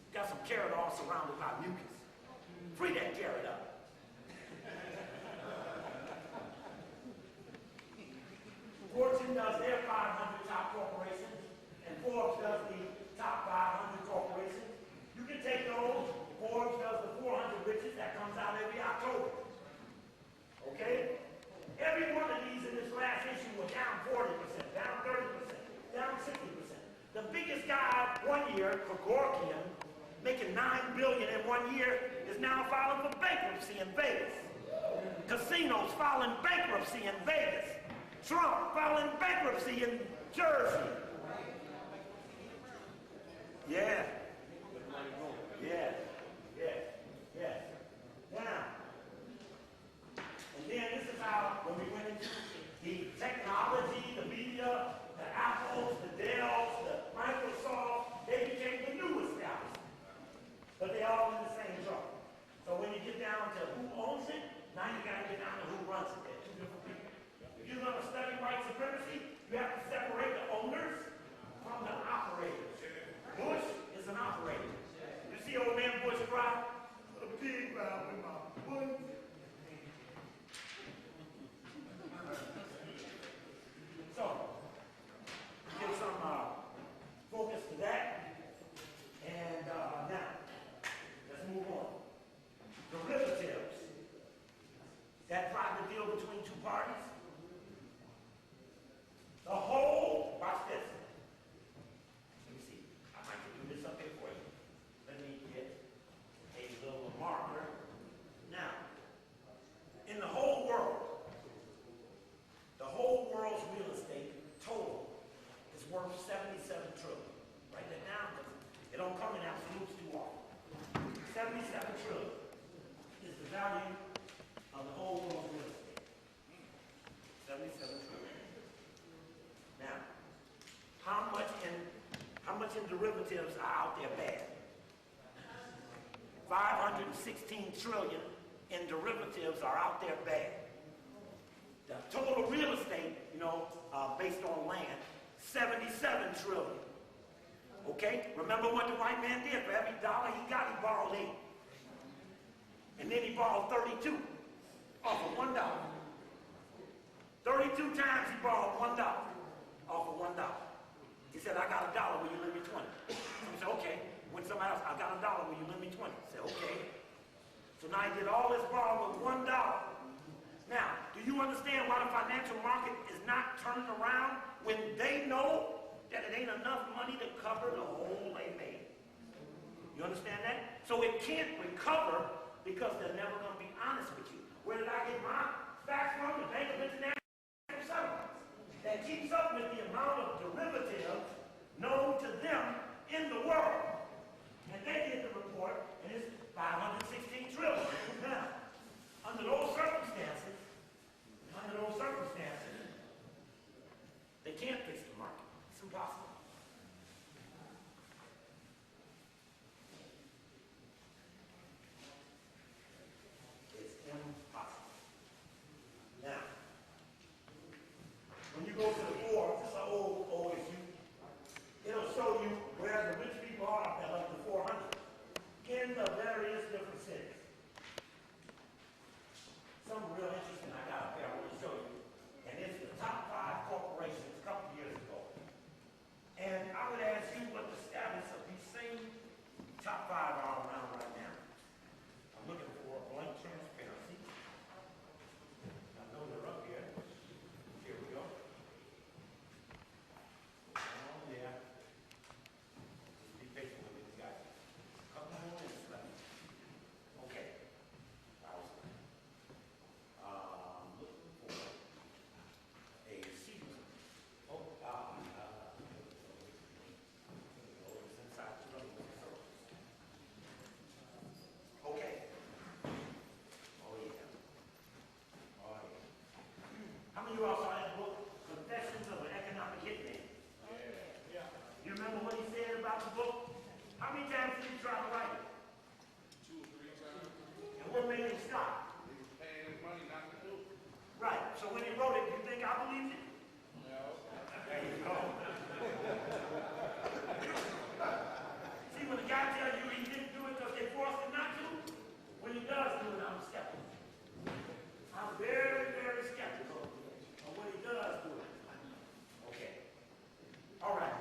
Got some carrot all surrounded by mucus. Free that carrot up. Fortune does their 500 top corporations, and Forbes does the top 500 corporations. You can take those. Forbes does the 400 richest. That comes out every October. Okay? Every one of these in this last issue was down 40%, down 30%, down 60%. The biggest guy 1 year, Gagorkian, making $9 billion in 1 year, is now filing for bankruptcy in Vegas. Casinos filing bankruptcy in Vegas. Trump filing bankruptcy in Jersey. Yeah. Yeah. Yeah. Yeah. Now, and then this is how, when we went into the technology, the media, the Apples, the Dells, the Microsoft, they became the new establishment. But they all in the same jar. So when you get down to who owns it, now you got to get down to who runs it. They're two different people. If you're going to study white supremacy, you have to separate the owners from the operators. Bush is an operator. You see old man Bush cry? A pig out with my foot. So, get some focus to that. And now, let's move on. Derivatives. That private deal between two parties. The whole, watch this. Let me see. I might do this up here for you. Let me get a little marker. Now, in the whole world's real estate total is worth 77 trillion. Write that down because it don't come in absolutes too often. 77 trillion is the value of the whole world's real estate. 77 trillion. Now, how much in derivatives are out there bad? 516 trillion in derivatives are out there bad. The total real estate, based on land, 77 trillion. Okay? Remember what the white man did? For every dollar he got, he borrowed 8. And then he borrowed 32 off of $1. 32 times he borrowed $1 off of $1. He said, I got $1, will you lend me 20? He said, okay. When somebody else, I got $1, will you lend me 20? He said, okay. So now he did all this borrowing with $1. Now, do you understand why the financial market is not turning around when they know that it ain't enough money to cover the hole they made? You understand that? So it can't recover because they're never going to be honest with you. Where did I get my facts from? The Bank of International Settlements. That keeps up with the amount of derivatives known to them in the world. And they did the report, and it's 516 trillion. Now, under those circumstances, they can't fix the market. It's impossible. you all saw that book, Confessions of an Economic Hitman. Yeah. You remember what he said about the book? How many times did he try to write it? 2 or 3 times. And what made him stop? He was paying his money not to do it. Right. So when he wrote it, you think I believed it? No. There you go. See, when the guy tells you he didn't do it because they forced him not to, when he does do it, I'm skeptical. I'm very, very skeptical of when he does do it. Okay. All right.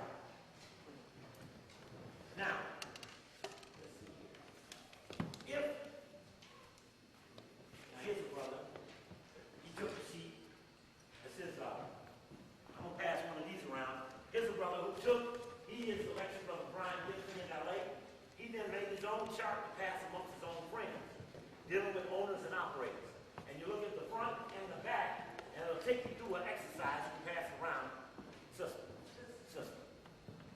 Now, if now here's a brother, he took a sheet that says, I'm gonna pass one of these around. Here's a brother who he is election brother Brian Gibson in LA. He then made his own chart to pass amongst his own friends, dealing with owners and operators. And you look at the front and the back, and it'll take you through an exercise you pass around. Sister,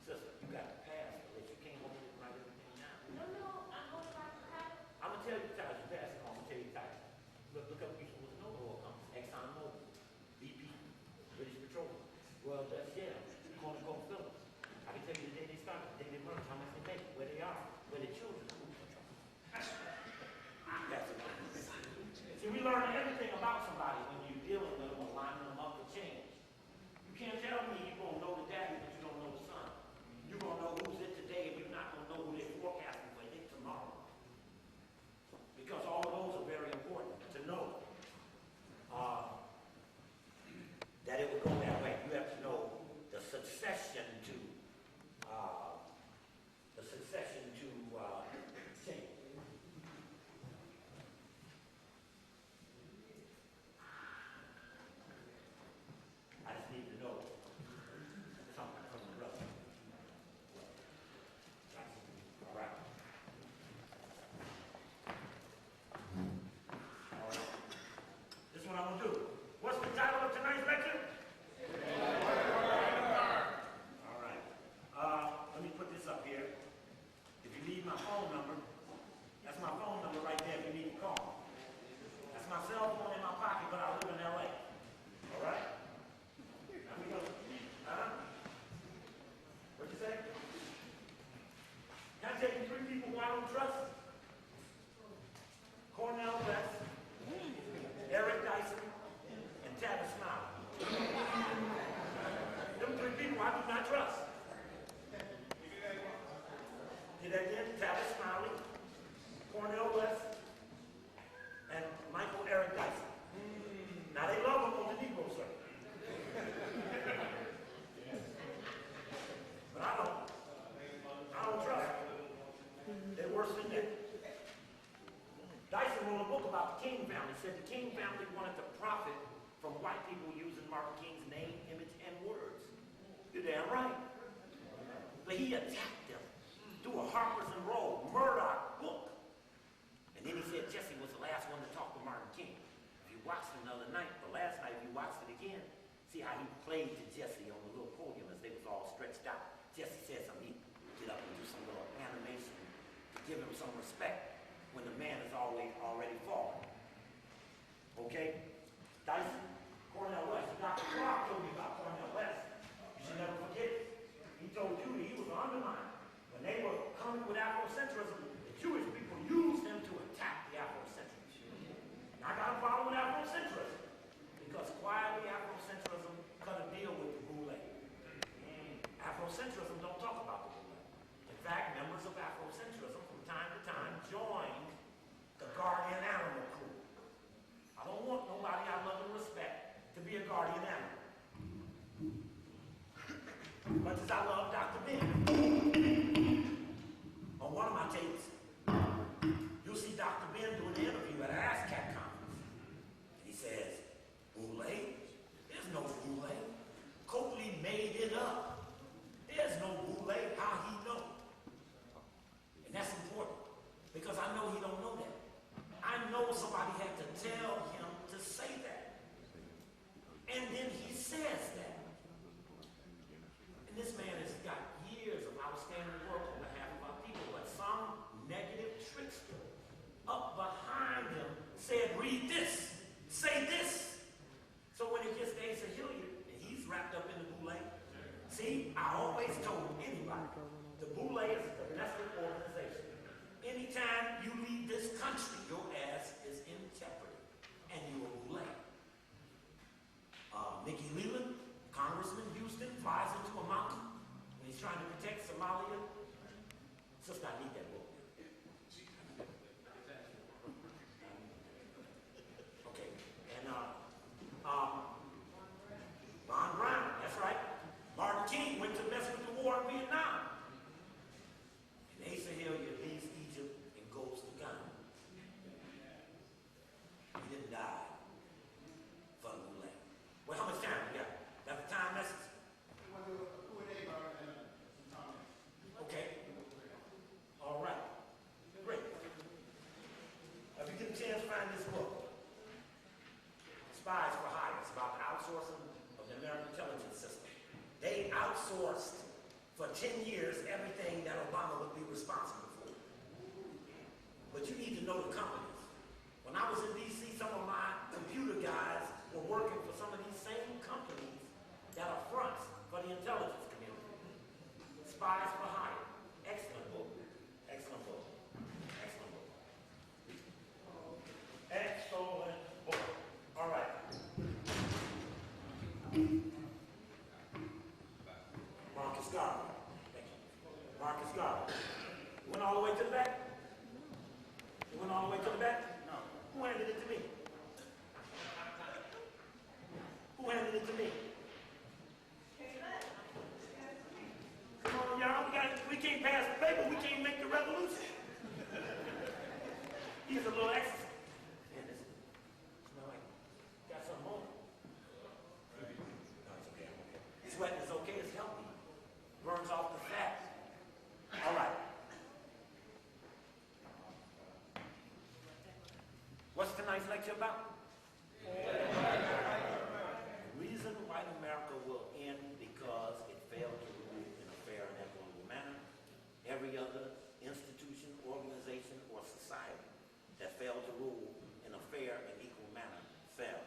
you got to pass this. You can't hold it right everything now. No, I'm going to pass. I'm gonna tell you the titles. You pass it on. I'm gonna tell you the titles. Look up people with no oil companies. Exxon Mobil, BP, British Petroleum. Well, that's Shell, Conoco Phillips. I can tell you the day they started, the day they merged, how much they make, where they are, where their children are. That's it. See, we learn everything about somebody when you're dealing with them or lining them up for change. You can't tell me you're gonna know the daddy, but you don't know the son. You're gonna know who's it today, and you're not gonna know who they're forecasting for it tomorrow. Because all of those are very important to know. That it would go that way. You have to know the succession to change. I just need to know something from the brother. All right. All right. This is what I'm gonna do. What's the title of tonight's lecture? All right. Let me put this up here. If you need my phone number, that's my phone number right there if you need to call. That's my cell phone in my pocket, but I live in LA. All right? Now we go. What'd you say? Can I tell you 3 people who I don't trust? Cornell West, Eric Dyson, and Tavis Smiley. Them 3 people I do not trust. Did that again? Tavis Smiley, Cornell West, and Michael Eric Dyson. Now they love them on the Negro circuit. But I don't trust them. They're worse than that. Dyson wrote a book about the King family. He said the King family wanted to profit from white people using Martin King's name, image, and words. You're damn right. But he attacked them through a Harper's and Row, Murdoch book. And then he said Jesse was the last one to talk to Martin King. If you watched it the other night, the last night, if you watched it again, see how he played to Jesse on the little podium as they was all stretched out. Jesse said something, he'd get up and do some little animation to give him some respect when the man is already fallen. Okay? Dyson, Cornel West. Dr. Clark told me about Cornel West. You should never forget it. He told you that he was undermined. When they were coming with Afrocentrism, the Jewish people used him to attack the Afrocentrists. Now, I got a problem with Afrocentrism because quietly Afrocentrism cut a deal with the Boule. Afrocentrism don't talk about the Boule. In fact, members of Afrocentrism from time to time joined the Guardian Animal Crew. I don't want no Mickey Leland, Congressman Houston, flies into a mountain when he's trying to protect Somalia. Sister, I need that book. Okay, and Von Brown, that's right. Martin King went to mess with the war in Vietnam. And Asa Hilliard leaves Egypt and goes to Ghana. He didn't die for the new land. Well, how much time we got? Got the time message? Okay. All right. Great. If you get a chance, find this book. Spies for Hire. It's about the outsourcing of the American intelligence system. They outsourced for 10 years everything that Obama would be responsible for. But you need to know the companies. When I was in D.C., some of my computer guys were working for some of these same companies that are fronts for the intelligence community. Spies for Hire. Excellent book. Excellent book. Excellent book. Excellent book. All right. Marcus Garvey. Thank you. Marcus Garvey. You went all the way to the back? You went all the way to the back? No. Who handed it to me? Who handed it to me? Come on, y'all. We can't pass the paper. We can't make the revolution. He's a little exercise. Man, this smell like got something on it. No, it's okay. I'm okay. Sweating is okay. It's healthy. Burns off the fat. All right. What's tonight's lecture about? The reason white America will end because it failed to rule in a fair and equitable manner. Every other institution, organization, or society that failed to rule in a fair and equal manner fell.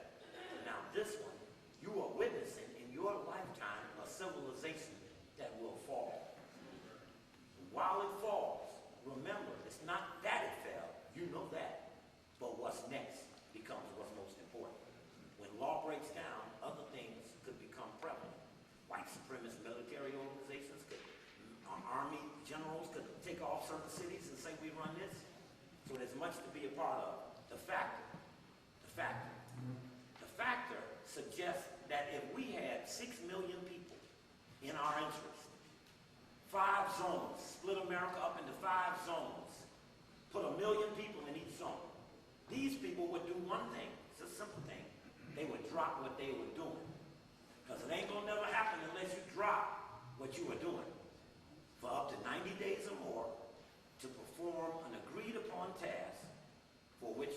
Now this one, you are witnessing in your lifetime a civilization that will fall. While it falls, remember, it's not that it fell, you know that, but what's next becomes what's most important. When law breaks down, other things could become prevalent. White supremacist military organizations could, army generals could take off certain cities and say we run this. So there's much to be a part of. The factor suggests that if we had 6 million people in our interest, 5 zones, split America up into 5 zones, put 1 million people in each zone. These people would do one thing. It's a simple thing. They would drop what they were doing. Because it ain't gonna never happen unless you drop what you were doing for up to 90 days or more to perform an agreed upon task for which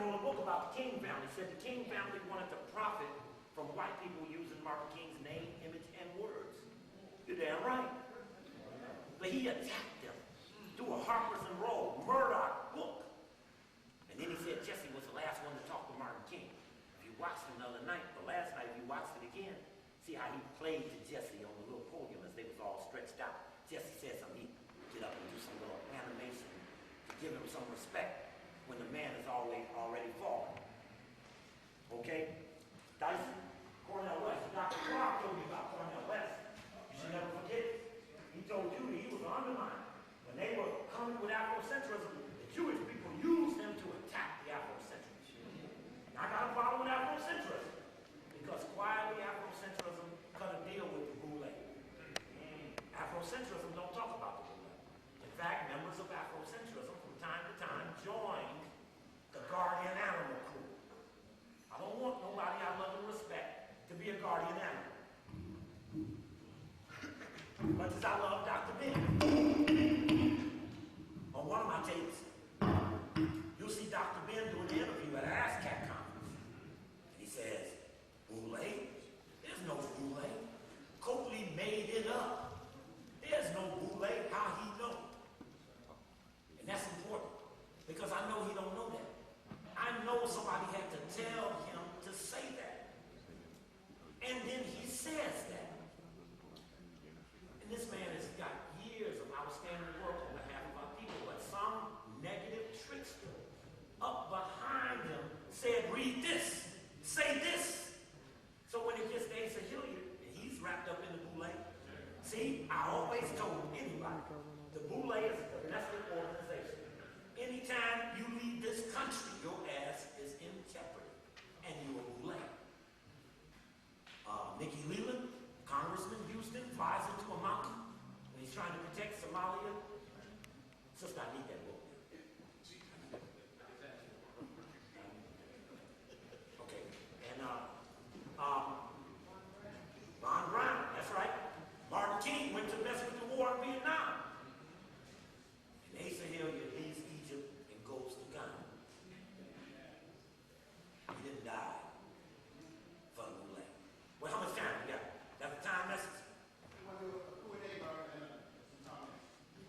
wrote a book about the King family. He said the King family wanted to profit from white people using Martin King's name, image, and words. You're damn right. But he attacked them through a Harper's and Row, Murdoch book. And then he said Jesse was the last one to talk to Martin King. If you watched it the other night, the last night, if you watched it again, see how he played to Jesse on the little podium as they was all stretched out. Jesse said something, he'd get up and do some little animation to give him some respect when the man is already fallen. Okay? Dyson, Cornel West, Dr. Clark told you about Cornel West. You should never forget it. He told you that he was undermined. When they were coming with Afrocentrism, the Jewish people used him to attack the Afrocentrists. And I got a problem with Afrocentrism because quietly Afrocentrism cut a deal with the Boule. Afrocentrism don't talk about the Boule. In fact, members of Afrocentrism from time to time joined the guardian animal crew. I don't want nobody I love and respect to be a guardian animal. Much as I love Dr. Ben. On one of my tapes, you'll see Dr. Ben doing an interview at an ASCAP conference. And he says, Boule? There's no Boule. Copley made it up. There's no Boule. How he know? And that's important because I know he don't know that. I know somebody had to tell him to say that. And then he says that. And this man has got years of outstanding work on behalf of our people, but some negative trickster up behind him said, read this, say this. So when it gets to Asa Hilliard, and he's wrapped up in the Boule. See, I always told anybody, the Boule is a domestic organization. Anytime you leave this country, your ass is in jeopardy, and you're a Boule. Nikki Leland, Congressman Houston, flies into a mountain when he's trying to protect Somalia. Sister, I need that book. Okay, and Von Braun, that's right. Martin King went to mess with the war in Vietnam. And Asa Hilliard leaves Egypt and goes to Ghana. He didn't die for the Boule. Well, how much time we got? Got the time message?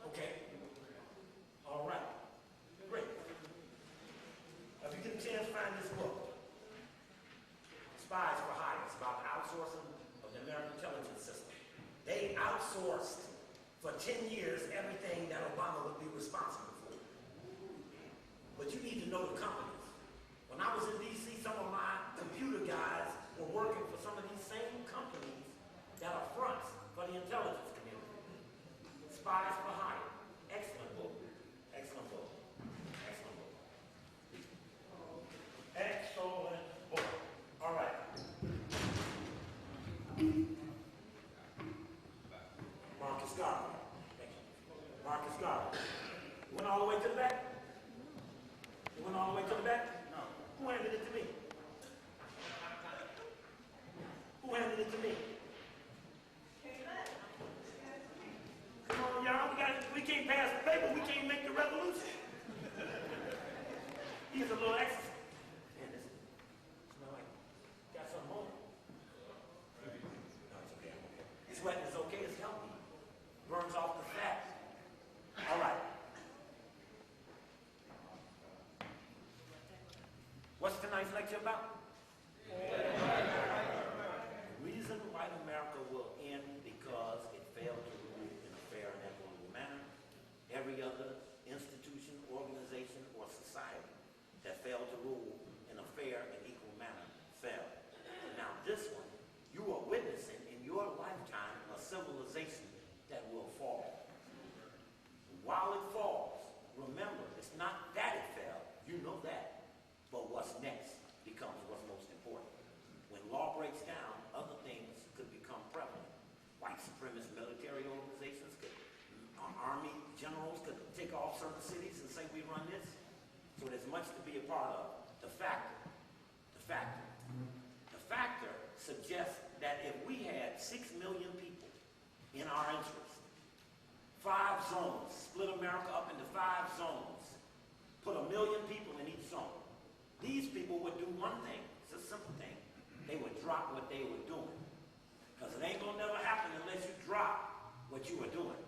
Okay. All right. Great. If you get a chance, find this book. Spies for Hire. It's about the outsourcing of the American intelligence system. They outsourced for 10 years everything that Obama would be responsible for. But you need to know the companies. When I was in D.C., some of my computer guys were working for some of these same companies that are fronts for the intelligence community. Spies for Hire. Excellent book. Excellent book. Excellent book. Excellent book. All right. Marcus Garvey. Thank you. Marcus Garvey. You went all the way to the back? You went all the way to the back? No. Who handed it to me? Who handed it to me? Come on, y'all. We can't pass the paper. We can't make the revolution. He's a little extra. Man, this smell like got something on it. No, it's okay. I'm okay. It's wet. It's okay. It's healthy. Burns off the fat. All right. What's tonight's lecture about? The reason white America will end because it failed to rule in a fair and equitable manner. Every other institution, organization, or society that failed to rule in a fair and equal manner failed. Now this one, you are witnessing in your lifetime a civilization that will fall. While it falls, remember, it's not that it fell, you know that, but what's next becomes what's most important. When law breaks down, other things could become prevalent. White supremacist military organizations could, army generals could take off certain cities and say we run this. So there's much to be a part of. The factor suggests that if we had 6 million people in our interest, 5 zones, split America up into 5 zones, put 1 million people in each zone. These one thing. It's a simple thing. They would drop what they were doing. Because it ain't going to never happen unless you drop what you were doing.